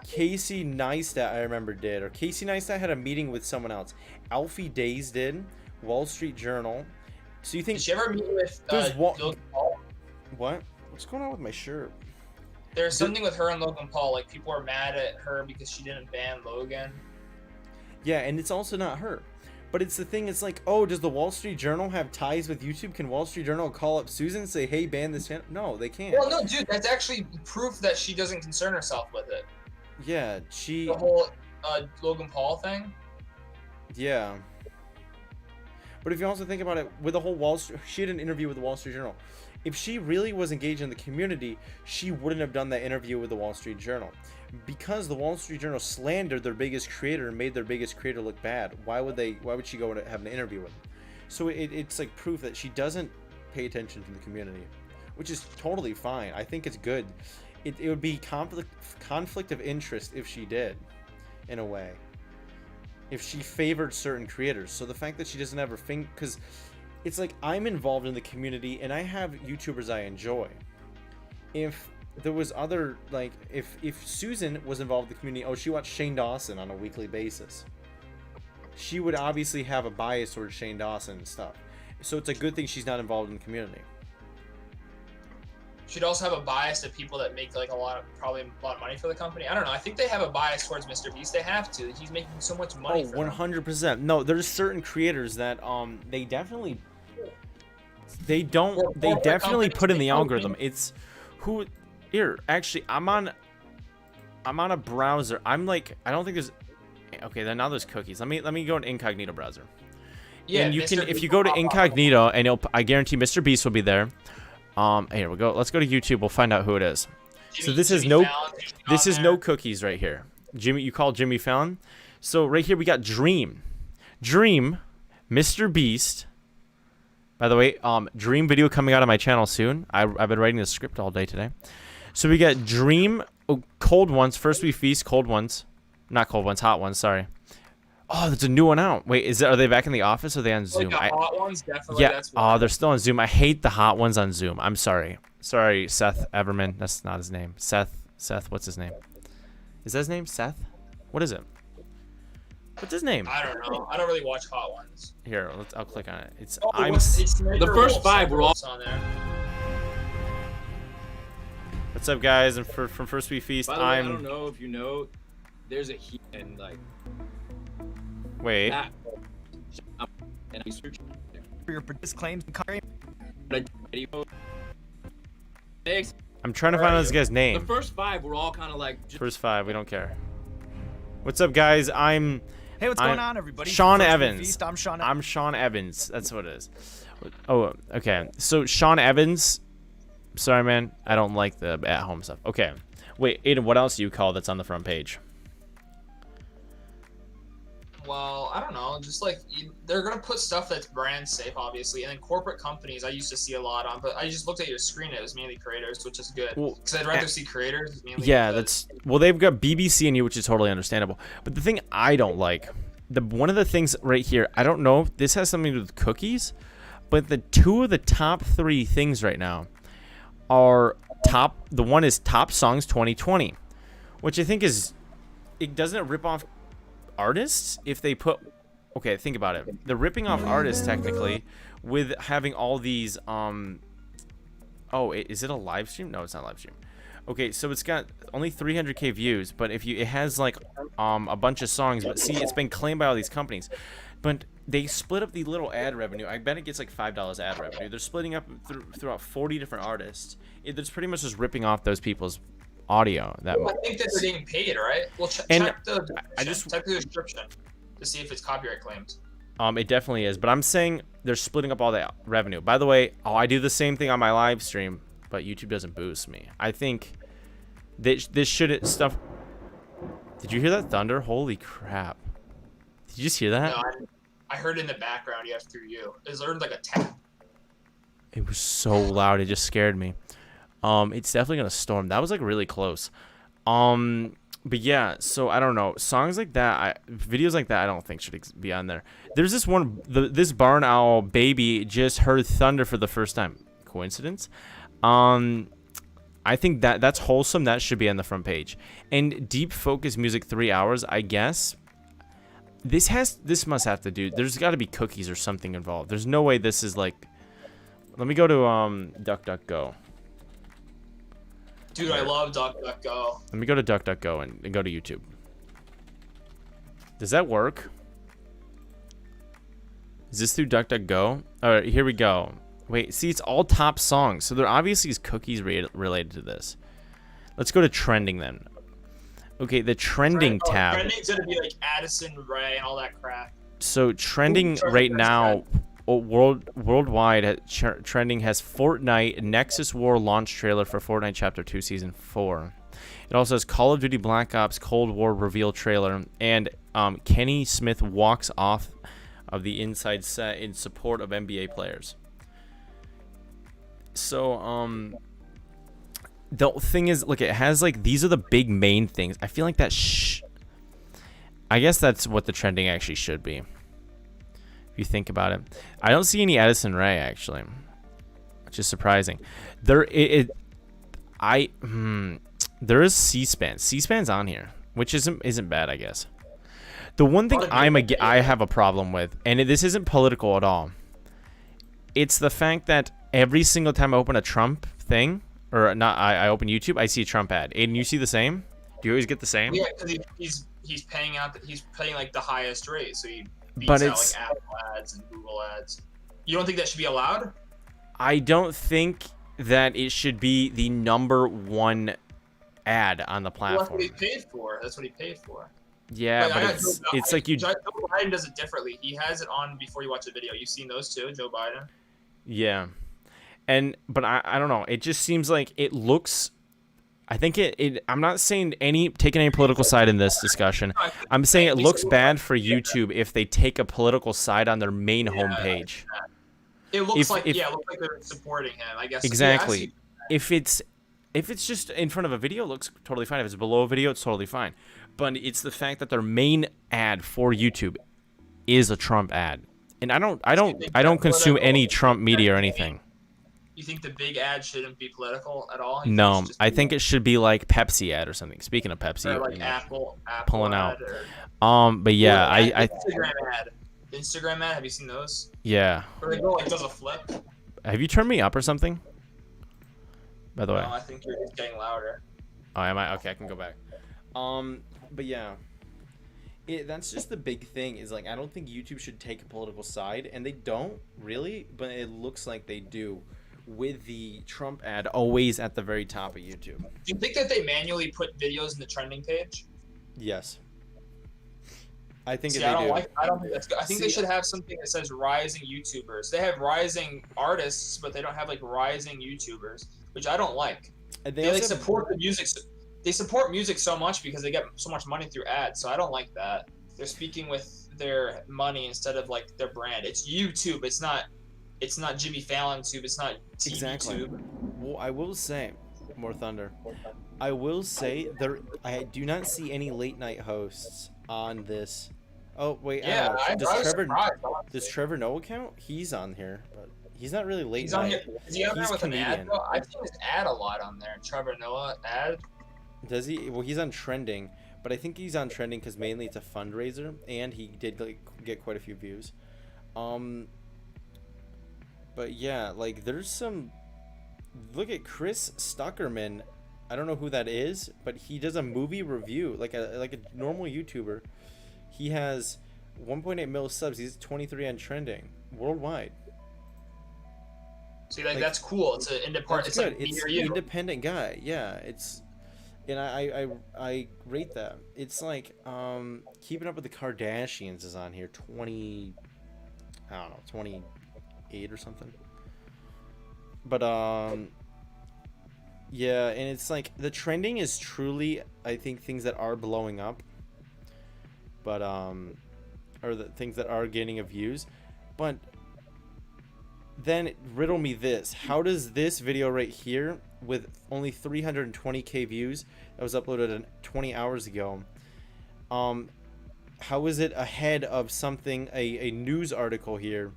Casey Neistat, I remember, did. Or Casey Neistat had a meeting with someone else. Alfie Days did. Wall Street Journal. So you think... Did she ever meet with Logan Paul? What? What's going on with my shirt? There's something with her and Logan Paul. Like, people are mad at her because she didn't ban Logan. Yeah, and it's also not her. But it's the thing, it's like, oh, does the Wall Street Journal have ties with YouTube? Can Wall Street Journal call up Susan and say, hey, ban this channel? No, they can't. Well, no, dude, that's actually proof that she doesn't concern herself with it. Yeah, The whole Logan Paul thing? Yeah. But if you also think about it, with the whole she had an interview with the Wall Street Journal. If she really was engaged in the community, she wouldn't have done that interview with the Wall Street Journal. Because the Wall Street Journal slandered their biggest creator and made their biggest creator look bad, why would she go and have an interview with him? So it's like proof that she doesn't pay attention to the community, which is totally fine. I think it's good. It would be conflict of interest if she did, in a way. If she favored certain creators. So the fact that she doesn't have her finger, because it's like I'm involved in the community and I have YouTubers I enjoy. If there was other, like, if Susan was involved in the community, she watched Shane Dawson on a weekly basis. She would obviously have a bias towards Shane Dawson and stuff. So it's a good thing she's not involved in the community. She'd also have a bias to people that make like probably a lot of money for the company. I don't know. I think they have a bias towards Mr. Beast. They have to. He's making so much money. 100%. No, there's certain creators that they definitely put in the algorithm. It's who here. Actually, I'm on a browser. I'm like, I don't think there's. Okay, then now there's cookies. Let me go to incognito browser. Yeah, and you can, if you go to incognito, and I guarantee Mr. Beast will be there. Here we go. Let's go to YouTube. We'll find out who it is. So this is no cookies right here. Jimmy, you call Jimmy Fallon. So right here we got Dream, Mr. Beast. By the way, Dream video coming out on my channel soon. I've been writing the script all day today. So we got Dream, Cold Ones, First We Feast, Cold Ones, not Cold Ones, Hot Ones. Sorry. Oh, there's a new one out. Wait, are they back in the office or are they on Zoom? Like the hot ones, definitely. Yeah. Oh, they're still on Zoom. I hate the hot ones on Zoom. I'm sorry. Sorry, Seth Everman. That's not his name. Seth. What's his name? Is that his name? Seth? What is it? What's his name? I don't know. I don't really watch hot ones. Here, I'll click on it. It's the first 5 were all on there. What's up, guys? And from First We Feast, By the way, I don't know if you know, there's a heat and like. Wait. And I search for your claims and claims. I'm trying to find out this guy's name. The first 5 were all kind of like. First 5, we don't care. What's up, guys? Hey, what's going on, everybody? Sean Evans. I'm Sean Evans. That's what it is. Oh, okay. So Sean Evans. Sorry, man. I don't like the at-home stuff. Okay. Wait, Aiden, what else do you call that's on the front page? Well, I don't know. Just like they're gonna put stuff that's brand safe, obviously, and then corporate companies I used to see a lot on. But I just looked at your screen; it was mainly creators, which is good. Because I'd rather see creators mainly. Yeah, they've got BBC and you, which is totally understandable. But the thing I don't like, one of the things right here, I don't know if this has something to do with cookies, but the 2 of the top 3 things right now are the one is Top Songs 2020, which I think doesn't rip off artists if they put. Okay, think about it. They're ripping off artists technically with having all these is it a live stream? No, it's not a live stream. Okay, so it's got only 300k views, but it has like a bunch of songs, but see, it's been claimed by all these companies. But they split up the little ad revenue. I bet it gets like $5 ad revenue. They're splitting up throughout 40 different artists. It's pretty much just ripping off those people's audio. I think that they're getting paid, right? Well, check the description to see if it's copyright claims. It definitely is, but I'm saying they're splitting up all that revenue. By the way, I do the same thing on my live stream, but YouTube doesn't boost me. I think this stuff. Did you hear that thunder? Holy crap! Did you just hear that? No, I heard it in the background. Yes, through you. Is there like a tap? It was so loud. It just scared me. It's definitely gonna storm. That was like really close. But yeah, so I don't know. Songs like that, videos like that, I don't think should be on there. There's this one, this barn owl baby just heard thunder for the first time. Coincidence? I think that's wholesome. That should be on the front page. And deep focus music 3 hours, I guess. This must have to do. There's got to be cookies or something involved. There's no way this is like. Let me go to DuckDuckGo. Dude, I love DuckDuckGo. Let me go to DuckDuckGo and go to YouTube. Does that work? Is this through DuckDuckGo? All right, here we go. Wait, see, it's all top songs. So there obviously is cookies related to this. Let's go to trending then. Okay, the trending tab. Trending's gonna be like Addison Rae and all that crap. So trending right now, worldwide, trending has Fortnite Nexus War launch trailer for Fortnite Chapter 2 Season 4. It also has Call of Duty Black Ops Cold War reveal trailer, and Kenny Smith walks off of the inside set in support of NBA players. So, the thing is, look, it has like, these are the big main things. I feel like that I guess that's what the trending actually should be. If you think about it. I don't see any Addison Rae actually, which is surprising. There is C-SPAN. C-SPAN's on here, which isn't bad, I guess. The one thing I have a problem with, and this isn't political at all, it's the fact that every single time I open a Trump thing, or not, I open YouTube, I see a Trump ad. Aiden, you see the same? Do you always get the same? Yeah, because he's paying like the highest rate, so he beats But out like Apple ads and Google ads. You don't think that should be allowed? I don't think that it should be the #1 ad on the platform. Well, that's what he paid for. That's what he paid for. Yeah, Like, but it's like you. Joe Biden does it differently. He has it on before you watch the video. You've seen those too, Joe Biden. Yeah, but I don't know. It just seems like it looks. I think I'm not saying taking any political side in this discussion. I'm saying it looks bad for YouTube if they take a political side on their main homepage. It looks like they're supporting him, I guess. Exactly. If it's just in front of a video, it looks totally fine. If it's below a video, it's totally fine. But it's the fact that their main ad for YouTube is a Trump ad, and I don't consume any Trump media or anything. You think the big ad shouldn't be political at all? No, I think it should be like Pepsi ad or something. Speaking of Pepsi, or like Apple pulling ad out. But yeah, Instagram ad. Have you seen those? Yeah. Where they go like does a flip. Have you turned me up or something? By the way. No, I think you're just getting louder. Oh, am I? Okay, I can go back. But yeah. That's just the big thing is like I don't think YouTube should take a political side, and they don't really, but it looks like they do. With the Trump ad always at the very top of YouTube. Do you think that they manually put videos in the trending page? Yes. I think See, they I do. don't think that's good. I think they should have something that says rising YouTubers. They have rising artists, but they don't have like rising YouTubers, which I don't like. They like support the music. They support music so much because they get so much money through ads. So I don't like that. They're speaking with their money instead of like their brand. It's YouTube. It's not Jimmy Fallon tube. It's not TV exactly. tube. Well, I will say, more thunder. I will say I do not see any late night hosts on this. Oh wait, yeah. Does Trevor know account? He's on here, but he's not really late he's night. On here. Is he on there with comedian. An ad? Though? I've seen his ad a lot on there. Trevor Noah ad. Does he? Well, he's on trending, but I think he's on trending because mainly it's a fundraiser, and he did get quite a few views. But yeah, like there's some. Look at Chris Stuckerman. I don't know who that is, but he does a movie review like a normal YouTuber. He has 1.8 mil subs. He's 23 on trending worldwide. See, like that's cool. It's an independent. It's good. Like it's an independent guy. Yeah, it's. And I rate that. It's like Keeping Up with the Kardashians is on here 28 or something. But yeah, and it's like the trending is truly I think things that are blowing up. But or the things that are gaining views. But then riddle me this. How does this video right here with only 320k views that was uploaded 20 hours ago, how is it ahead of something, a news article here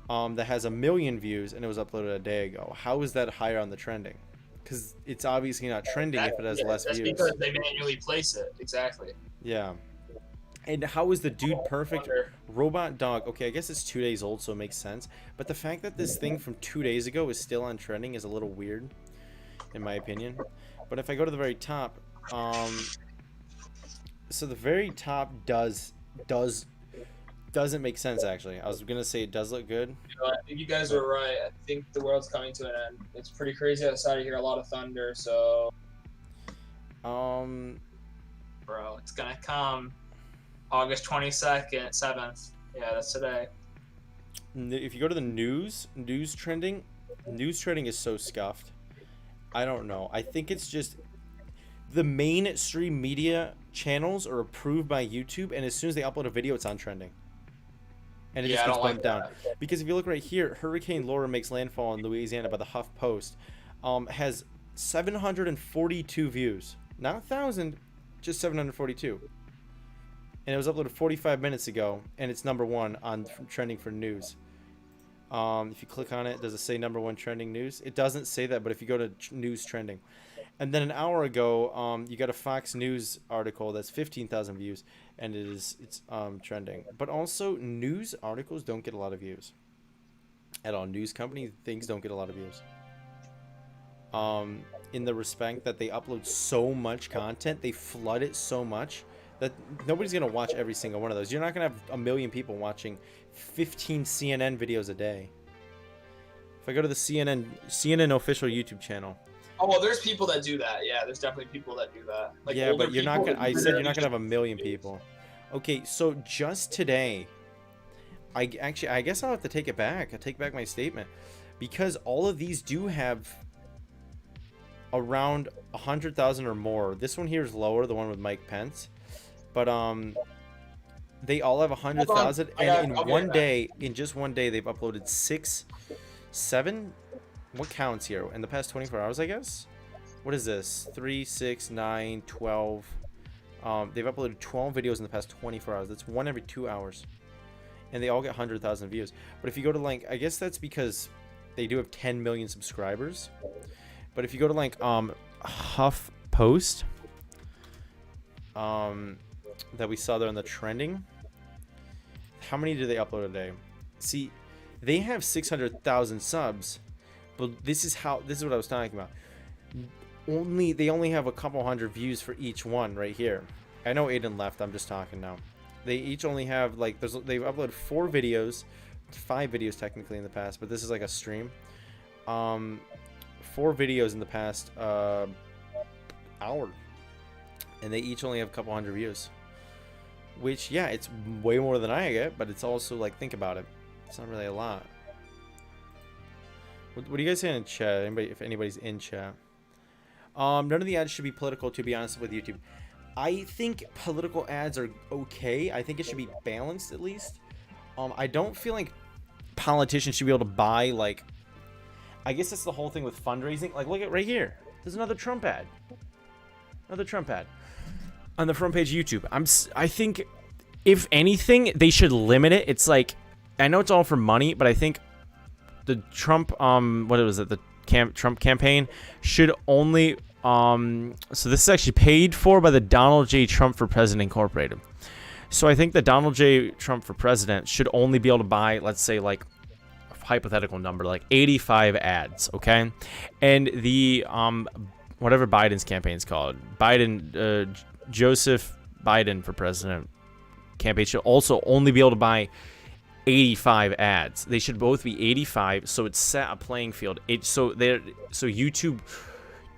that has 1 million views and it was uploaded a day ago? How is that higher on the trending? Because it's obviously not trending if it has less views. That's because they manually place it. Exactly. Yeah. And how is the Dude Perfect Robot Dog? Okay, I guess it's 2 days old, so it makes sense. But the fact that this thing from 2 days ago is still on trending is a little weird, in my opinion. But if I go to the very top, so the very top doesn't make sense, actually. I was gonna say it does look good. I think you guys are right. I think the world's coming to an end. It's pretty crazy outside. You hear a lot of thunder, so bro, it's gonna come. August 22nd, 7th. Yeah, that's today. If you go to the news trending is so scuffed. I don't know. I think it's just the mainstream media channels are approved by YouTube, and as soon as they upload a video, it's on trending. And it just gets bumped down. Because if you look right here, Hurricane Laura makes landfall in Louisiana by the Huff Post. Has 742 views. Not 1,000, just 742. And it was uploaded 45 minutes ago, and it's #1 on trending for news. If you click on it, does it say #1 trending news? It doesn't say that, but if you go to news trending, And then an hour ago, you got a Fox News article that's 15,000 views, and it's trending. But also, news articles don't get a lot of views at all. News company things don't get a lot of views. In the respect that they upload so much content, they flood it so much that nobody's gonna watch every single one of those. You're not gonna have 1 million people watching 15 CNN videos a day. If I go to the CNN official YouTube channel. Oh well, there's people that do that. Yeah, there's definitely people that do that. Like yeah, but you're not gonna. I said you're not gonna have 1 million people. Okay, so just today, I guess I'll have to take it back. I take back my statement, because all of these do have around 100,000 or more. This one here is lower, the one with Mike Pence, but they all have 100,000, and in just one day, they've uploaded 6, 7. What counts here? In the past 24 hours, I guess? What is this? 3, 6, 9, 12. They've uploaded 12 videos in the past 24 hours. That's one every 2 hours. And they all get 100,000 views. But if you go to, like, I guess that's because they do have 10 million subscribers. But if you go to, like, HuffPost, that we saw there in the trending, how many do they upload a day? See, they have 600,000 subs. But this is what I was talking about. They only have a couple hundred views for each one right here. I know Aiden left. I'm just talking now. They each only have, like, they've uploaded 4 videos, 5 videos technically in the past, but this is like a stream. 4 videos in the past hour, and they each only have a couple hundred views. Which, yeah, it's way more than I get, but it's also, like, think about it. It's not really a lot. What do you guys say in chat? If anybody's in chat. None of the ads should be political, to be honest with YouTube. I think political ads are okay. I think it should be balanced at least. I don't feel like politicians should be able to buy, like, I guess that's the whole thing with fundraising. Like, look at right here. There's another Trump ad. Another Trump ad on the front page of YouTube. I think if anything, they should limit it. It's like, I know it's all for money, but I think the Trump what was it, the Trump campaign should only so this is actually paid for by the Donald J. Trump for President Incorporated. So I think the Donald J. Trump for President should only be able to buy, let's say, like, a hypothetical number, like 85 ads, okay? And the whatever Biden's campaign is called, Joseph Biden for President campaign should also only be able to buy 85 ads. They should both be 85, so it's set a playing field. So YouTube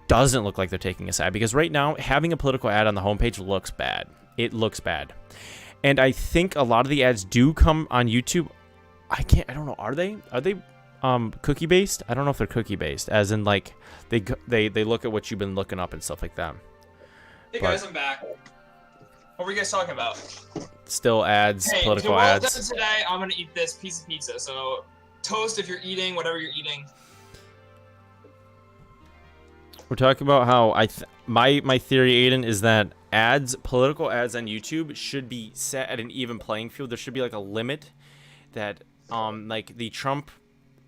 doesn't look like they're taking a side, because right now having a political ad on the homepage looks bad. It looks bad. And I think a lot of the ads do come on YouTube. I don't know, are they cookie based? I don't know if they're cookie based, as in, like, they look at what you've been looking up and stuff like that. Hey guys, I'm back. What were you guys talking about? Still ads, hey, political well ads. Done today, I'm gonna eat this piece of pizza. So, toast if you're eating, whatever you're eating. We're talking about how my theory, Aiden, is that political ads on YouTube should be set at an even playing field. There should be, like, a limit that, like, the Trump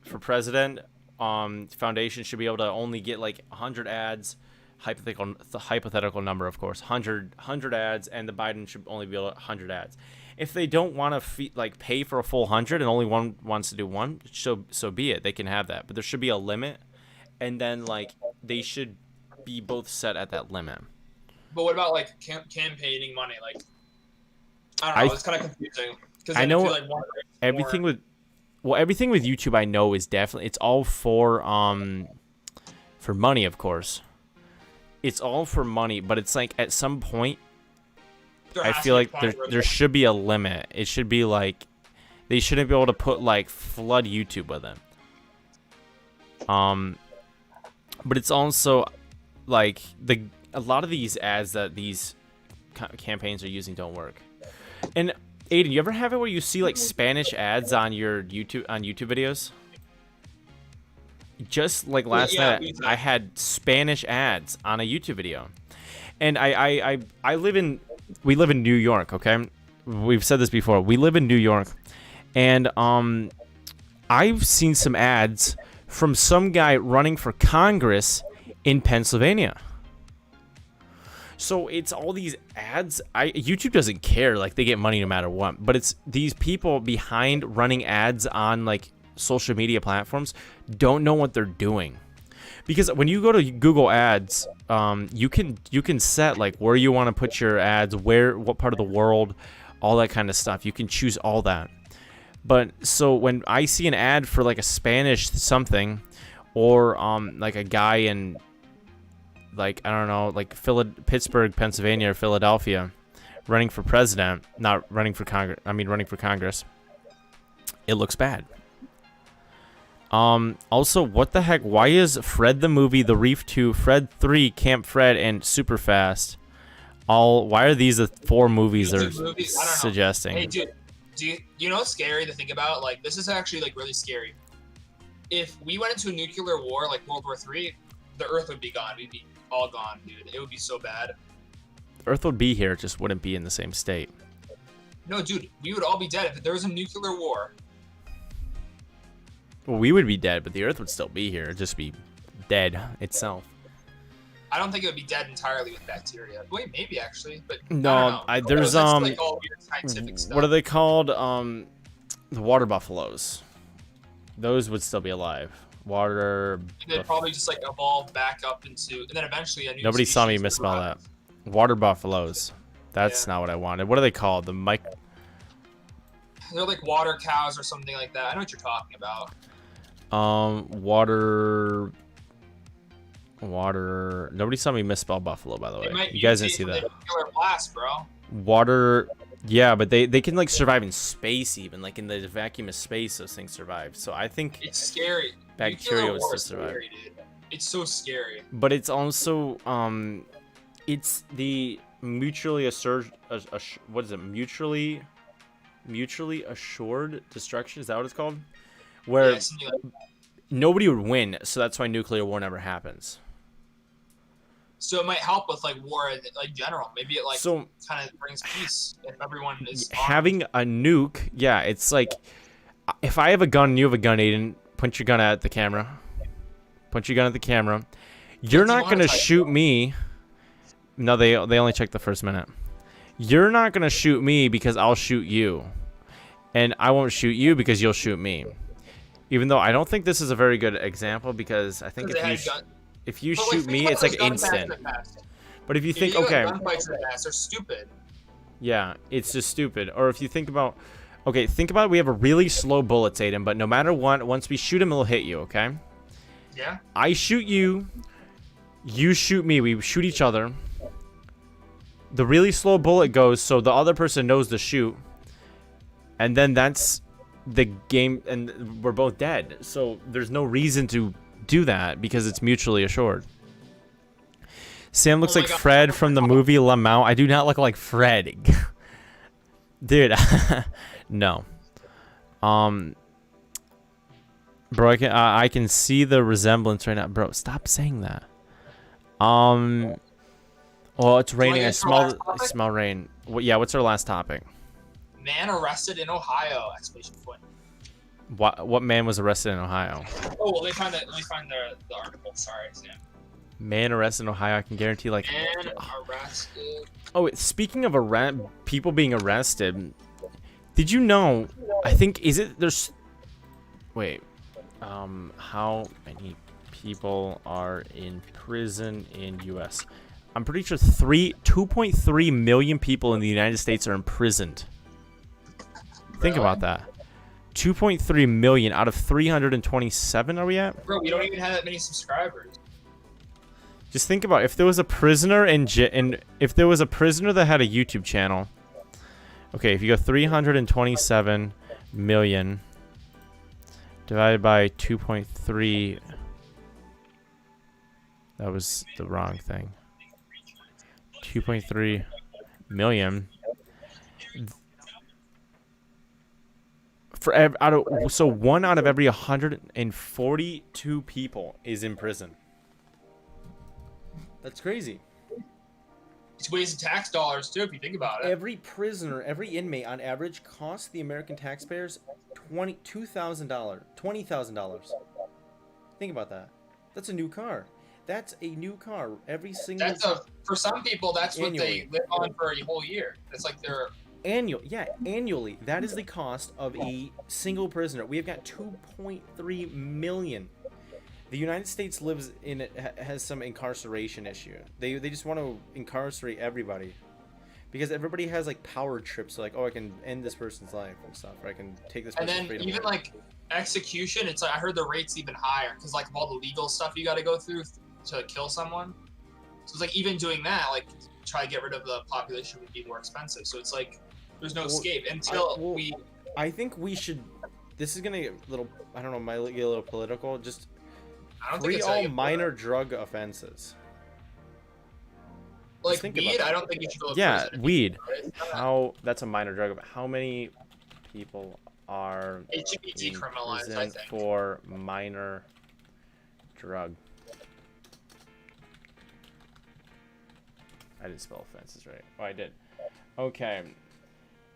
for President foundation should be able to only get, like, 100 ads. Hypothetical number, of course, 100 ads, and the Biden should only be able to 100 ads. If they don't want to pay for a full 100 and only one wants to do one, so be it. They can have that, but there should be a limit, and then, like, they should be both set at that limit. But what about, like, campaigning money? Like, I don't know. It's kind of confusing. I know everything with YouTube. I know is definitely, it's all for money, of course. It's all for money, but it's like at some point, I feel like there should be a limit. It should be like, they shouldn't be able to flood YouTube with it. But it's also like a lot of these ads that these campaigns are using don't work. And Aiden, you ever have it where you see, like, Spanish ads on your YouTube videos? Just like last night, I had Spanish ads on a YouTube video, and we live in New York. Okay, we've said this before. We live in New York, and I've seen some ads from some guy running for Congress in Pennsylvania. So it's all these ads. YouTube doesn't care. Like, they get money no matter what. But it's these people behind running ads on like social media platforms don't know what they're doing. Because when you go to Google Ads, you can set like where you want to put your ads, what part of the world, all that kind of stuff. You can choose all that. But so when I see an ad for like a Spanish something, or like a guy in like, I don't know, like Pittsburgh, Pennsylvania, or Philadelphia, running for president, not running for Congress. I mean, running for Congress. It looks bad. Also, what the heck? Why is Fred the movie, The Reef 2, Fred 3, Camp Fred, and Superfast why are these the 4 movies they're suggesting? Hey, dude, do you know what's scary to think about? Like, this is actually like really scary. If we went into a nuclear war like World War III, the Earth would be gone. We'd be all gone, dude. It would be so bad. The Earth would be here, it just wouldn't be in the same state. No, dude, we would all be dead if there was a nuclear war. Well, we would be dead, but the Earth would still be here. It'd just be dead itself. I don't think it would be dead entirely with bacteria. Wait, maybe actually, but no. There's like all weird scientific stuff. What are they called? The water buffaloes. Those would still be alive. They'd probably just like evolve back up into, and then eventually a new Nobody saw me misspell that. Water buffaloes. That's not what I wanted. What are they called? They're like water cows or something like that. I know what you're talking about. Water. Nobody saw me misspell buffalo, by the way. You guys didn't see that. Blast, bro. Water. Yeah, but they can like survive in space, even like in the vacuum of space. Those things survive. So I think it's scary. Bacteria would still survive. Scary, dude. It's so scary. But it's also it's the mutually assured. What is it? Mutually assured destruction. Is that what it's called? Where nobody would win, so that's why nuclear war never happens. So it might help with like war in like general. Maybe it like kind of brings peace if everyone is having a nuke. Yeah, it's like if I have a gun and you have a gun, Aiden, point your gun at the camera. Point your gun at the camera. You're not gonna shoot me. No, they only check the first minute. You're not gonna shoot me because I'll shoot you, and I won't shoot you because you'll shoot me. Even though I don't think this is a very good example, because I think if you shoot me, it's like instant. But if you think, okay, gunfights in the past are stupid. Yeah, it's just stupid. Or if you think about, okay, think about it, we have a really slow bullets, Aiden, but no matter what, once we shoot him, it'll hit you, okay? Yeah. I shoot you, you shoot me, we shoot each other. The really slow bullet goes so the other person knows to shoot, and then that's the game, and we're both dead. So there's no reason to do that because it's mutually assured. Sam looks like Fred from the movie Lemon. I do not look like Fred. Dude, no. Bro, I can see the resemblance right now. Bro, stop saying that. Well, it's raining. I smell rain. Yeah, what's our last topic? Man arrested in Ohio! ! What man was arrested in Ohio? Oh, well, let me find the article. Sorry, Sam. Man arrested in Ohio. I can guarantee, like. Man arrested. Oh, speaking of people being arrested, did you know? I think there's. Wait, how many people are in prison in U.S.? I'm pretty sure 2.3 million people in the United States are imprisoned. Think about that. 2.3 million out of 327. Are we at? Bro, we don't even have that many subscribers. Just think about if there was a prisoner if there was a prisoner that had a YouTube channel. Okay, if you go 327 million divided by 2.3, that was the wrong thing. 2.3 million. So 1 out of every 142 people is in prison. That's crazy. It's wasting tax dollars too, if you think about it. Every prisoner, every inmate, on average, costs the American taxpayers $20,000. Think about that. That's a new car. That's a new car. Every single For some people, that's what Annually. they live on for a whole year. It's like their annually. That is the cost of a single prisoner. We have got 2.3 million. The United States has some incarceration issue. They just want to incarcerate everybody. Because everybody has like power trips, like, oh, I can end this person's life and stuff, or I can take this person's freedom. And then even like execution, it's like I heard the rate's even higher because like of all the legal stuff you got to go through to kill someone. So it's like even doing that, like try to get rid of the population would be more expensive. So it's like there's no escape until I think we should. This is gonna get a little. I don't know. Might get a little political. Just free all minor drug offenses. Like weed, I don't think you should go. Yeah, weed. That's a minor drug. How many people are it should be decriminalized, I think, for minor drug? I didn't spell offenses right. Oh, I did. Okay.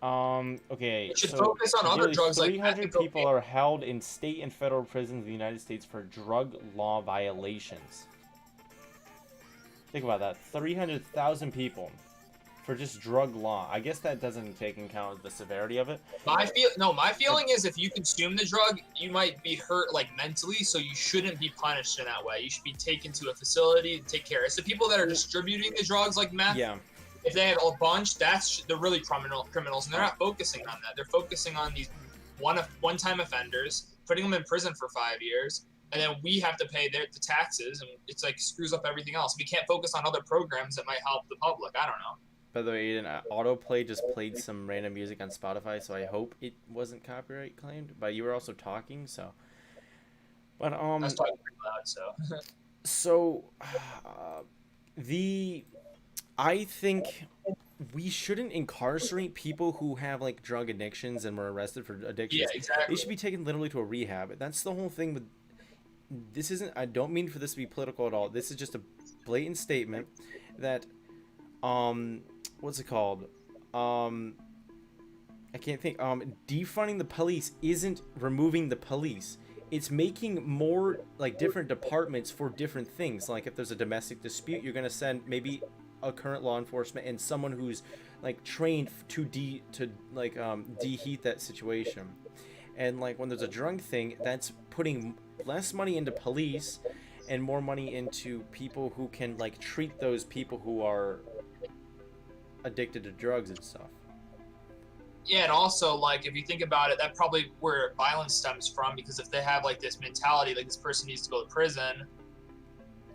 Okay. It should focus on other drugs. 300 people are held in state and federal prisons in the United States for drug law violations. Think about that. 300,000 people for just drug law. I guess that doesn't take into account the severity of it. My feeling is if you consume the drug, you might be hurt like mentally, so you shouldn't be punished in that way. You should be taken to a facility to take care. It's the people that are distributing the drugs like meth. Yeah. If they have a bunch, they're really criminals, and they're not focusing on that. They're focusing on these one-time offenders, putting them in prison for 5 years. And then we have to pay the taxes, and it's like screws up everything else. We can't focus on other programs that might help the public. I don't know. By the way, Aiden, autoplay just played some random music on Spotify, so I hope it wasn't copyright claimed. But you were also talking, so. But I was talking pretty loud, so. So, I think we shouldn't incarcerate people who have like drug addictions and were arrested for addictions. Yeah, exactly. They should be taken literally to a rehab. That's the whole thing with. This isn't. I don't mean for this to be political at all. This is just a blatant statement that, what's it called? I can't think. Defunding the police isn't removing the police. It's making more like different departments for different things. Like if there's a domestic dispute, you're gonna send maybe a current law enforcement and someone who's like trained to deheat that situation. And like when there's a drug thing, that's putting less money into police and more money into people who can like treat those people who are addicted to drugs and stuff. Yeah, and also like if you think about it, that's probably where violence stems from, because if they have like this mentality like this person needs to go to prison,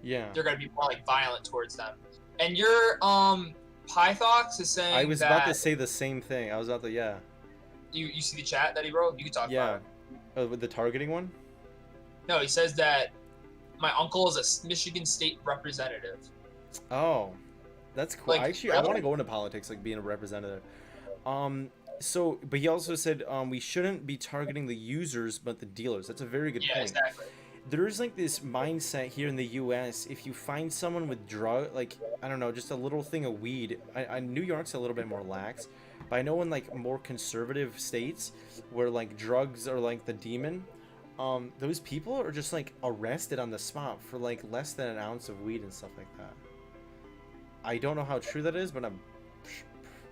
yeah, they're gonna be more like violent towards them. And your Pythox is saying I was about to say the same thing. I was about to You see the chat that he wrote? You can talk about it. With the targeting one? No, he says that my uncle is a Michigan State representative. Oh, that's cool. Like, Actually, I want to go into politics, like being a representative. But he also said we shouldn't be targeting the users, but the dealers. That's a very good point. Yeah, exactly. There's like this mindset here in the U.S. If you find someone with like I don't know, just a little thing of weed. New York's a little bit more lax, but I know in like more conservative states where like drugs are like the demon, those people are just like arrested on the spot for like less than an ounce of weed and stuff like that. I don't know how true that is, but I'm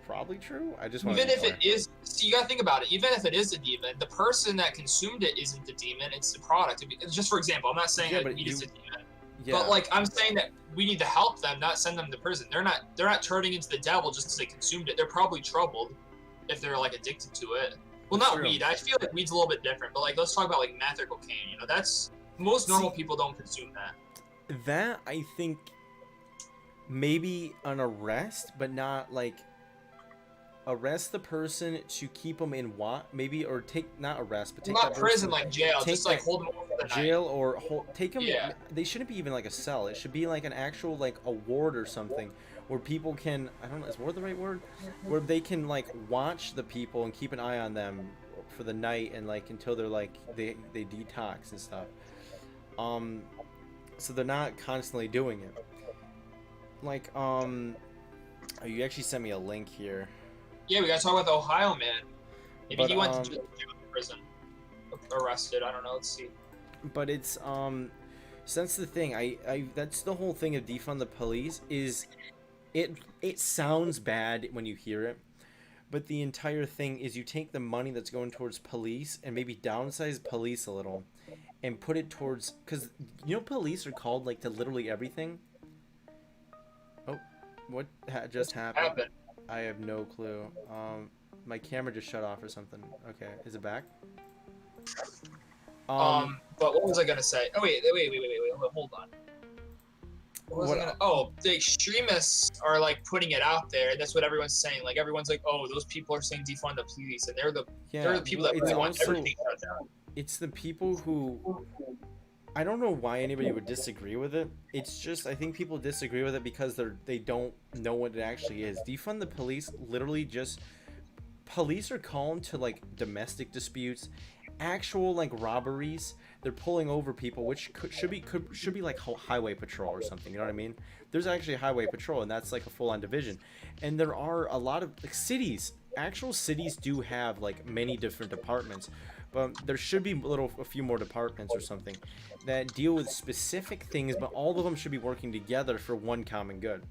probably true. I just want even if it is, see, you gotta think about it. Even if it is a demon, the person that consumed it isn't the demon; it's the product. Just for example, I'm not saying that weed is a demon, but like I'm saying that we need to help them, not send them to prison. They're not turning into the devil just because they consumed it. They're probably troubled if they're like addicted to it. Well, not weed. I feel like weed's a little bit different, but like let's talk about like meth or cocaine. You know, that's most normal people don't consume that. That I think maybe an arrest, but not like. Arrest the person to keep them in maybe, or not arrest, but take not prison like jail, just like hold them over the night. Jail or take them. Yeah. They shouldn't be even like a cell. It should be like an actual like a ward or something where people can. I don't know. Is ward the right word? Where they can like watch the people and keep an eye on them for the night and like until they're like they detox and stuff. So they're not constantly doing it. Like oh, you actually sent me a link here. Yeah, we gotta talk about the Ohio man. Maybe he went to prison, arrested. I don't know. Let's see. But it's So that's the thing. That's the whole thing of defund the police. Is it sounds bad when you hear it, but the entire thing is you take the money that's going towards police and maybe downsize police a little, and put it towards, because police are called like to literally everything. Oh, what just happened? I have no clue. My camera just shut off or something. Okay, is it back? But what was I gonna say? Oh wait, hold on. Oh, the extremists are like putting it out there. That's what everyone's saying. Like everyone's like, oh, those people are saying defund the police, and they're the people that really want everything shut down. It's the people who, I don't know why anybody would disagree with it. It's just, I think people disagree with it because they don't know what it actually is. Defund the police literally just, police are called to like domestic disputes, actual like robberies. They're pulling over people, which should be like highway patrol or something. You know what I mean? There's actually a highway patrol, and that's like a full-on division. And there are a lot of like cities. Actual cities do have like many different departments, but there should be a few more departments or something that deal with specific things, but all of them should be working together for one common good.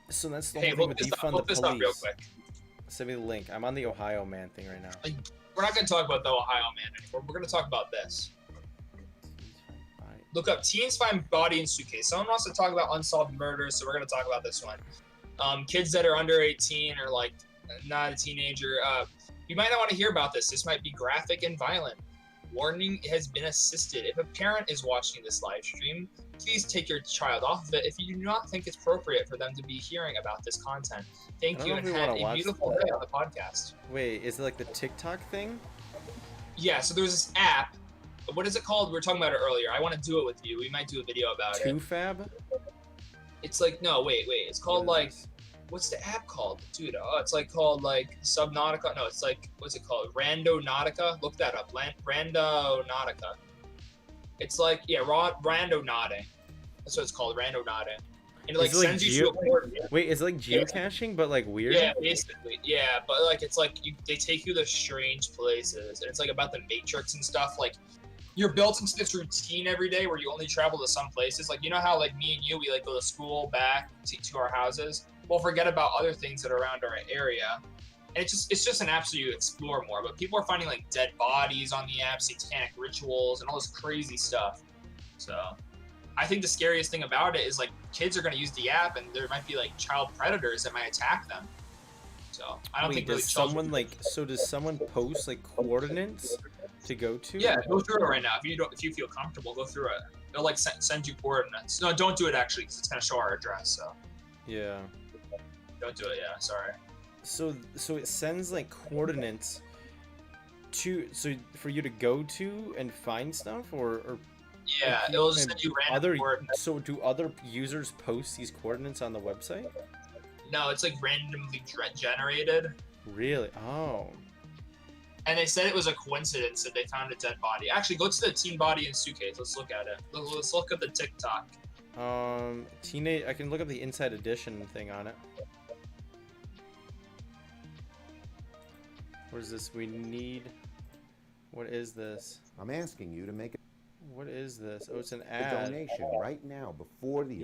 So that's the whole thing with defund the police. Up real quick. Send me the link. I'm on the Ohio Man thing right now. We're not going to talk about the Ohio Man anymore. We're going to talk about this. Look up teens find body in suitcase. Someone wants to talk about unsolved murders, so we're going to talk about this one. Kids that are under 18 or like not a teenager. You might not want to hear about this. This might be graphic and violent. Warning has been assisted. If a parent is watching this live stream, please take your child off of it if you do not think it's appropriate for them to be hearing about this content. Thank you and have a beautiful day on the podcast. Wait, is it like the TikTok thing? Yeah, so there's this app. What is it called? We were talking about it earlier. I want to do it with you. We might do a video about it. TwoFab? It's like, no, wait. It's called like, what's the app called? Dude, it's like called like Subnautica. No, it's like, what's it called? Randonautica? Look that up. Randonautica. It's like, yeah, Randonauting. That's what it's called, Randonauting. And it like sends you to a coordinate. Wait, is it like geocaching, but like weird? Yeah, basically. Yeah, but like it's like they take you to strange places, and it's like about the Matrix and stuff. Like you're built into this routine every day where you only travel to some places. Like you know how like me and you, we like go to school back to our houses. We'll forget about other things that are around our area. And it's just an app so you explore more. But people are finding like dead bodies on the app, satanic rituals, and all this crazy stuff. So I think the scariest thing about it is like kids are going to use the app, and there might be like child predators that might attack them. So I don't think really does someone post like coordinates to go to? Yeah, go through it right now. If you feel comfortable, go through it. They'll like send you coordinates. No, don't do it actually, because it's going to show our address. So yeah, don't do it. Yeah, sorry. So it sends like coordinates for you to go to and find stuff, or yeah, it'll just send you random coordinates. So do other users post these coordinates on the website? No, it's like randomly generated. Really? Oh. And they said it was a coincidence that they found a dead body. Actually, go to the teen body in suitcase. Let's look at it. Let's look at the TikTok. I can look up the Inside Edition thing on it. What is this? What is this? I'm asking you to make What is this? Oh, it's an a ad. donation right now before the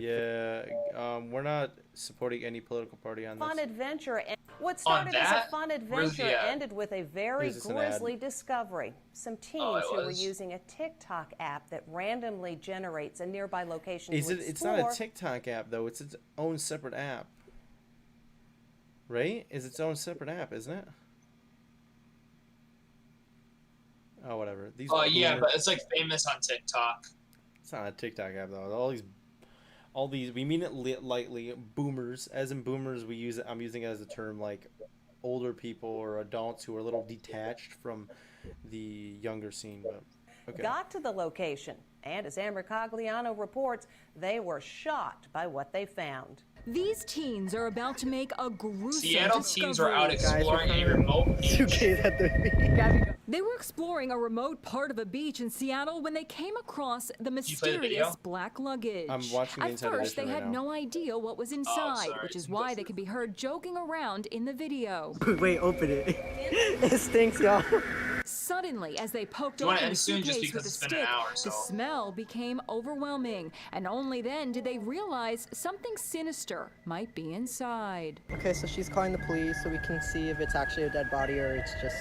We're not supporting any political party on this. Fun adventure. What started as a fun adventure ended with a very grisly discovery. Some teens who were using a TikTok app that randomly generates a nearby location to explore. It's not a TikTok app though. It's its own separate app. Right? It's its own separate app, isn't it? Oh, whatever. Yeah, but it's like famous on TikTok. It's not a TikTok app though. All these, we mean it lightly. Boomers, as in boomers, I'm using it as a term like older people or adults who are a little detached from the younger scene. But okay. Got to the location, and as Amber Cogliano reports, they were shocked by what they found. These teens are about to make a gruesome Seattle discovery. teens are out exploring a remote beach. They were exploring a remote part of a beach in Seattle when they came across the mysterious black luggage. I'm watching the Inside At first, Edition they right had now. no idea what was inside, which is why they could be heard joking around in the video. Wait, open it. It stinks, y'all. Suddenly, as they poked you want open to the end soon just suitcase because with a it's been an stick, hour, so. the smell became overwhelming, and only then did they realize something sinister might be inside. Okay, so she's calling the police so we can see if it's actually a dead body or it's just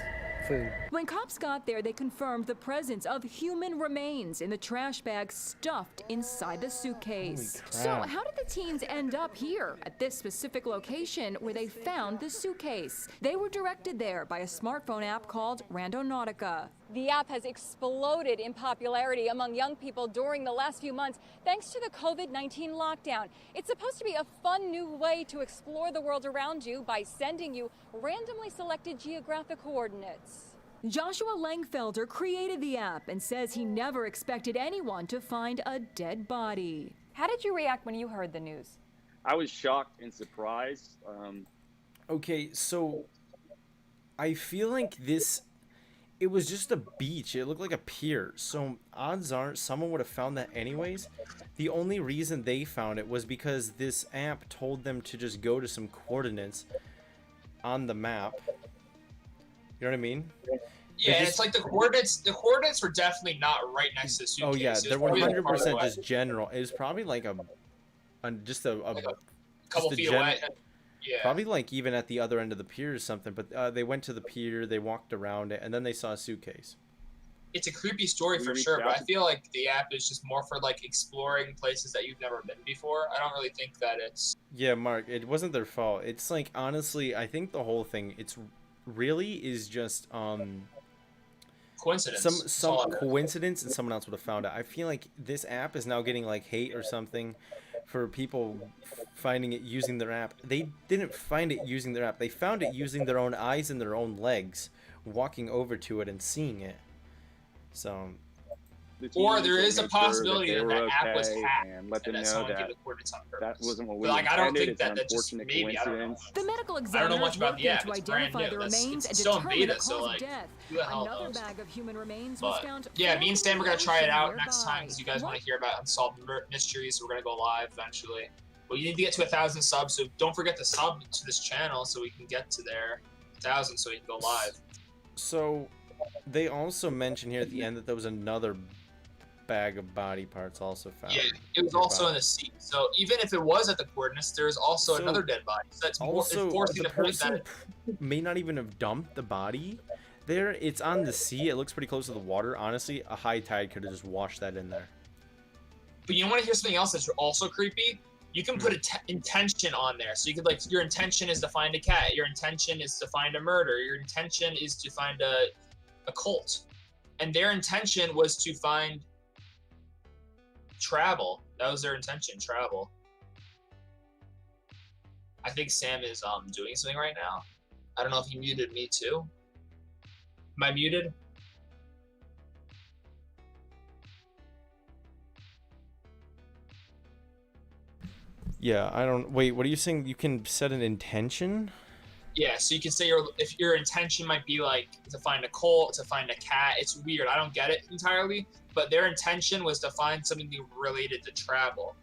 food. When cops got there, they confirmed the presence of human remains in the trash bag stuffed inside the suitcase. So how did the teens end up here at this specific location where they found the suitcase? They were directed there by a smartphone app called Randonautica. The app has exploded in popularity among young people during the last few months thanks to the COVID-19 lockdown. It's supposed to be a fun new way to explore the world around you by sending you randomly selected geographic coordinates. Joshua Langfelder created the app and says he never expected anyone to find a dead body. How did you react when you heard the news? I was shocked and surprised. Okay, so I feel like it was just a beach. It looked like a pier. So odds are someone would have found that anyways. The only reason they found it was because this app told them to just go to some coordinates on the map. You know what I mean? Yeah, it's like the coordinates were definitely not right next to the suitcase. Oh yeah, they're 100% just general. It was probably like a couple feet away. Yeah. Probably like even at the other end of the pier or something, but they went to the pier, they walked around it, and then they saw a suitcase. It's a creepy story for sure, but I feel like the app is just more for like exploring places that you've never been before. I don't really think that it's... Yeah, Mark, it wasn't their fault. It's like, honestly, I think the whole thing, it's really is just coincidence. Some coincidence and someone else would have found it. I feel like this app is now getting like hate or something for people finding it using their app. They didn't find it using their app. They found it using their own eyes and their own legs, walking over to it and seeing it. So, or there is a possibility that that app was hacked and let them and that know someone that gave the coordinates on purpose. that wasn't what we but like, I don't think intended. that It's an that just unfortunate maybe, I don't know. coincidence. The medical I don't examiners know much about worked the app. to It's brand identify new. the remains and It's still in determine the beta, cause so of like, death. who the hell Another knows? bag of human remains was But found. yeah, me and Stan, we're gonna try it out next nearby. time because you guys want to hear about unsolved mysteries. So we're gonna go live eventually. But you need to get to 1,000 subs, so don't forget to sub to this channel so we can get to there 1,000 so we can go live. So they also mentioned here at the end that there was another bag of body parts also found. Yeah, it was also in the sea. So even if it was at the coordinates, there's also another dead body. So that's also more, it's the person may not even have dumped the body there. It's on the sea. It looks pretty close to the water. Honestly, a high tide could have just washed that in there. But you want to hear something else that's also creepy? You can put intention on there. So you could, like, your intention is to find a cat. Your intention is to find a murder. Your intention is to find a cult. And their intention was to find travel. That was their intention, travel. I think Sam is doing something right now. I don't know if he muted me too. Am I muted? Yeah, I don't... Wait, what are you saying? You can set an intention? Yeah, so you can say if your intention might be like to find a cult, to find a cat. It's weird. I don't get it entirely, but their intention was to find something related to travel,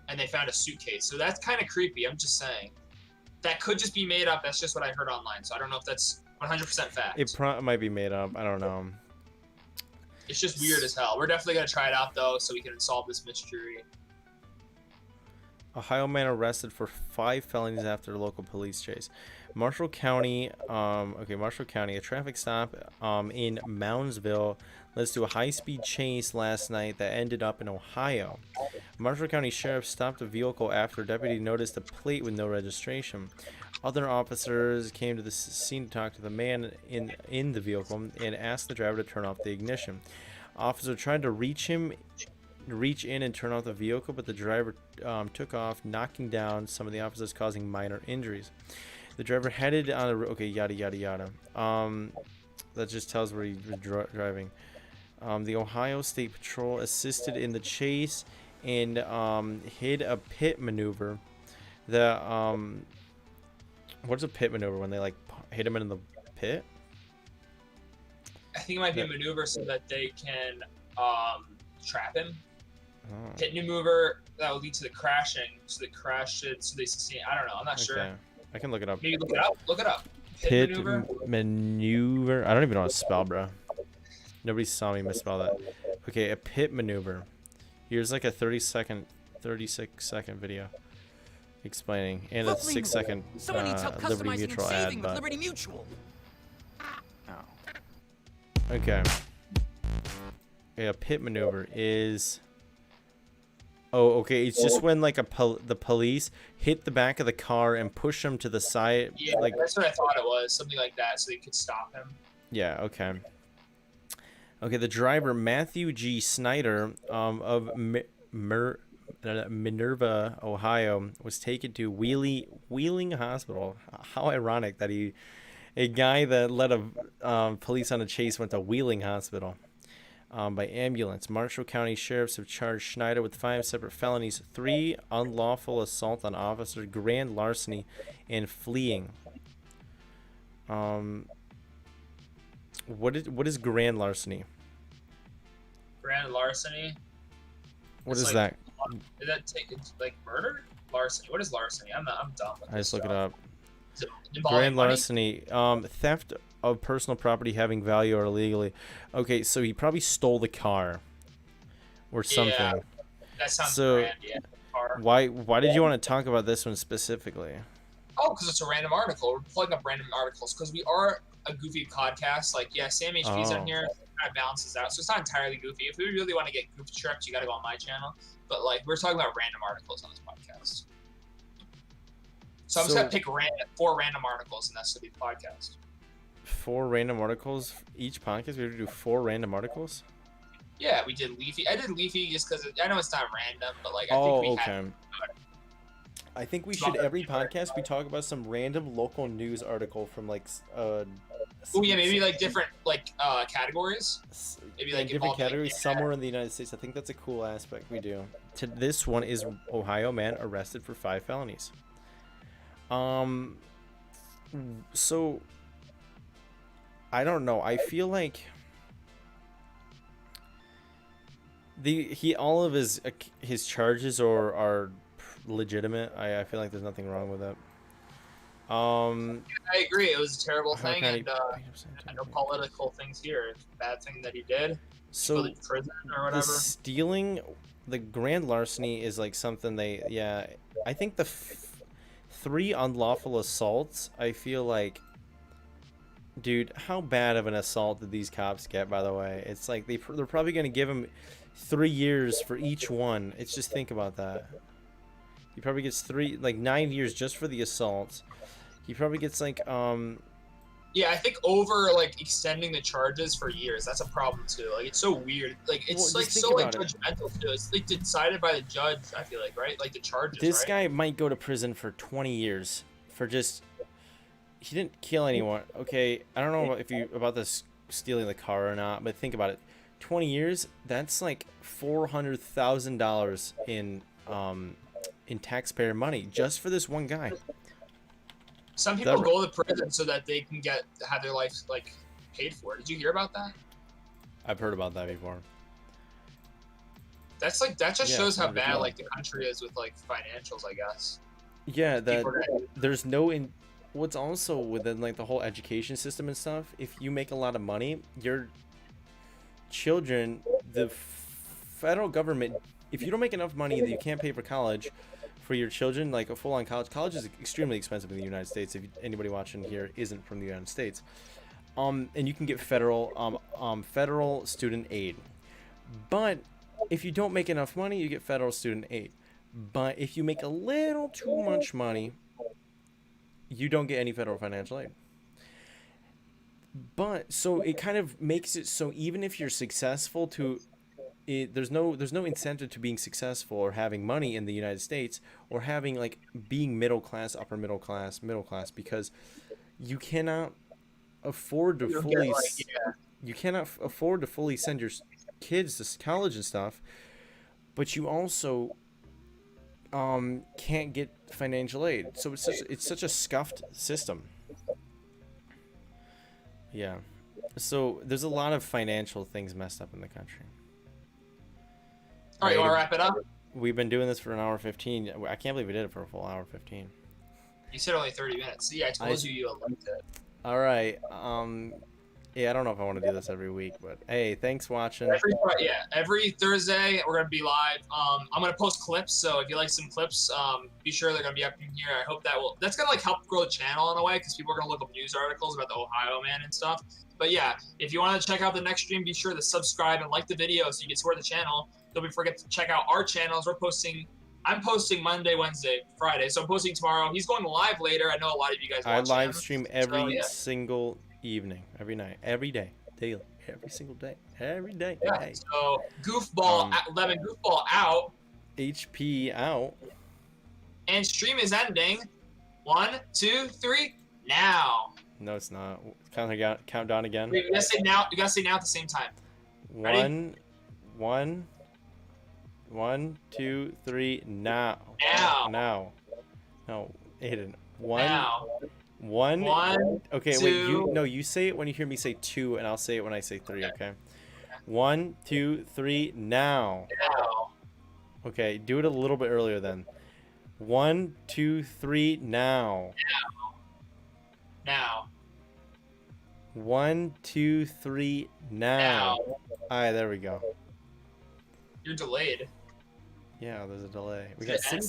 and they found a suitcase. So that's kind of creepy. I'm just saying. That could just be made up. That's just what I heard online. So I don't know if that's 100% fact. It might be made up. I don't know. It's just weird as hell. We're definitely gonna try it out though, so we can solve this mystery. Ohio man arrested for 5 felonies after a local police chase. Marshall County, Marshall County, a traffic stop in Moundsville led to a high-speed chase last night that ended up in Ohio. Marshall County Sheriff stopped a vehicle after a deputy noticed a plate with no registration. Other officers came to the scene to talk to the man in the vehicle and asked the driver to turn off the ignition. Officer tried to reach in and turn off the vehicle, but the driver took off, knocking down some of the officers, causing minor injuries. The driver headed on the yada yada yada. That just tells where he was driving. The Ohio State Patrol assisted in the chase and hid a pit maneuver. What's a pit maneuver? When they like hit him in the pit? I think it might be a maneuver so that they can trap him. Oh. Pit maneuver that will lead to the crashing. So they crash it. So they sustain. I don't know. I'm not sure. I can look it up. Maybe look it up. Look it up. Pit maneuver. I don't even know how to spell, bro. Nobody saw me misspell that. Okay, a pit maneuver. Here's like a 36 second video explaining, and a 6 second Liberty Mutual ad. But... Liberty Mutual. Okay. Okay, a pit maneuver is... Oh, okay. It's just when like the police hit the back of the car and push him to the side. Yeah, like that's what I thought it was. Something like that, so they could stop him. Yeah. Okay. Okay. The driver Matthew G. Snyder of Minerva, Ohio, was taken to Wheeling Hospital. How ironic that a guy that led a police on a chase went to Wheeling Hospital. By ambulance. Marshall County sheriffs have charged Schneider with 5 separate felonies: 3 unlawful assault on officers, grand larceny, and fleeing. What is grand larceny? Grand larceny. What is that? Did that take like murder? Larceny. What is larceny? I'm dumb. I just look it up. Is it involving Grand money? larceny, theft of personal property having value or illegally. Okay, so he probably stole the car or something. Yeah, that sounds so grand, yeah. Car. Why did you want to talk about this one specifically? Oh, because it's a random article. We're plugging up random articles because we are a goofy podcast. Like, yeah, Sam HP's on here. It kind of balances out. So it's not entirely goofy. If we really want to get goofy tripped, you got to go on my channel. But, like, we're talking about random articles on this podcast. So I'm just going to pick 4 random articles, and that's going to be the podcast. 4 random articles each podcast? We have to do 4 random articles? Yeah, we did Leafy. I did Leafy just because I know it's not random, but, like, I think we had... I think we should, every podcast, we talk about some random local news article from, like, oh, yeah, maybe, like, different, like, categories? Maybe, like, different categories somewhere in the United States. I think that's a cool aspect we do. This one is Ohio man arrested for 5 felonies. So, I don't know. I feel like all of his charges are legitimate. I feel like there's nothing wrong with it. I agree. It was a terrible thing, and no political things here. It's a bad thing that he did. So to prison or whatever. Stealing, the grand larceny is like something I think the 3 unlawful assaults, I feel like, dude, how bad of an assault did these cops get, by the way? It's like they're probably going to give him 3 years for each one. It's just, think about that. He probably gets 9 years just for the assaults. He probably gets like yeah, I think over like extending the charges for years, that's a problem too. Like, it's so weird. Like, it's like so like judgmental too. It's like decided by the judge, I feel like, right? Like the charges. This guy might go to prison for 20 years for just, he didn't kill anyone. Okay, I don't know if you about this stealing the car or not, but think about it. 20 years, that's like $400,000 in taxpayer money just for this one guy. Some people go to prison so that they can have their life like paid for. Did you hear about that? I've heard about that before. That's like, that just shows how bad like the country is with like financials, I guess. Yeah, that there's no what's also within like the whole education system and stuff. If you make a lot of money, your children, the federal government, if you don't make enough money that you can't pay for college for your children, like a full-on college is extremely expensive in the United States. If anybody watching here isn't from the United States, and you can get federal student aid. But if you don't make enough money, you get federal student aid. But if you make a little too much money, you don't get any federal financial aid. But so it kind of makes it so even if you're successful there's no incentive to being successful or having money in the United States, or having like being middle class, upper middle class, because you cannot afford to fully send your kids to college and stuff, but you also can't get financial aid. So it's such a scuffed system. Yeah. So there's a lot of financial things messed up in the country. All right, you want to wrap it up? We've been doing this for an hour 15. I can't believe we did it for a full hour 15. You said only 30 minutes. See, I told you liked it. All right. Yeah, I don't know if I want to do this every week, but hey, thanks watching. Every Thursday we're gonna be live. I'm gonna post clips, so if you like some clips, be sure they're gonna be up in here. I hope that's gonna like help grow the channel in a way, because people are gonna look up news articles about the Ohio man and stuff. But yeah, if you want to check out the next stream, be sure to subscribe and like the video so you can support the channel. Don't forget to check out our channels. I'm posting Monday, Wednesday, Friday, so I'm posting tomorrow. He's going live later. I know a lot of you guys watch I live stream every single evening, every night, every day, daily, every single day, every day. Yeah. Hey. So Goofball, LemonGoofball out. HP out. And stream is ending. 1, 2, 3, now. No, it's not. Count down again. Wait, you gotta say now. You gotta say now at the same time. Ready? 1, 2, 3, now. Now. No, Aiden. 1. Now. 1. 1. Okay, 2. wait. You say it when you hear me say 2, and I'll say it when I say 3. Okay. 1, 2, 3, now. Now. Okay, do it a little bit earlier then. 1, 2, 3, now. Now. 1, 2, 3, now. All right, there we go. You're delayed. Yeah, there's a delay. We got 6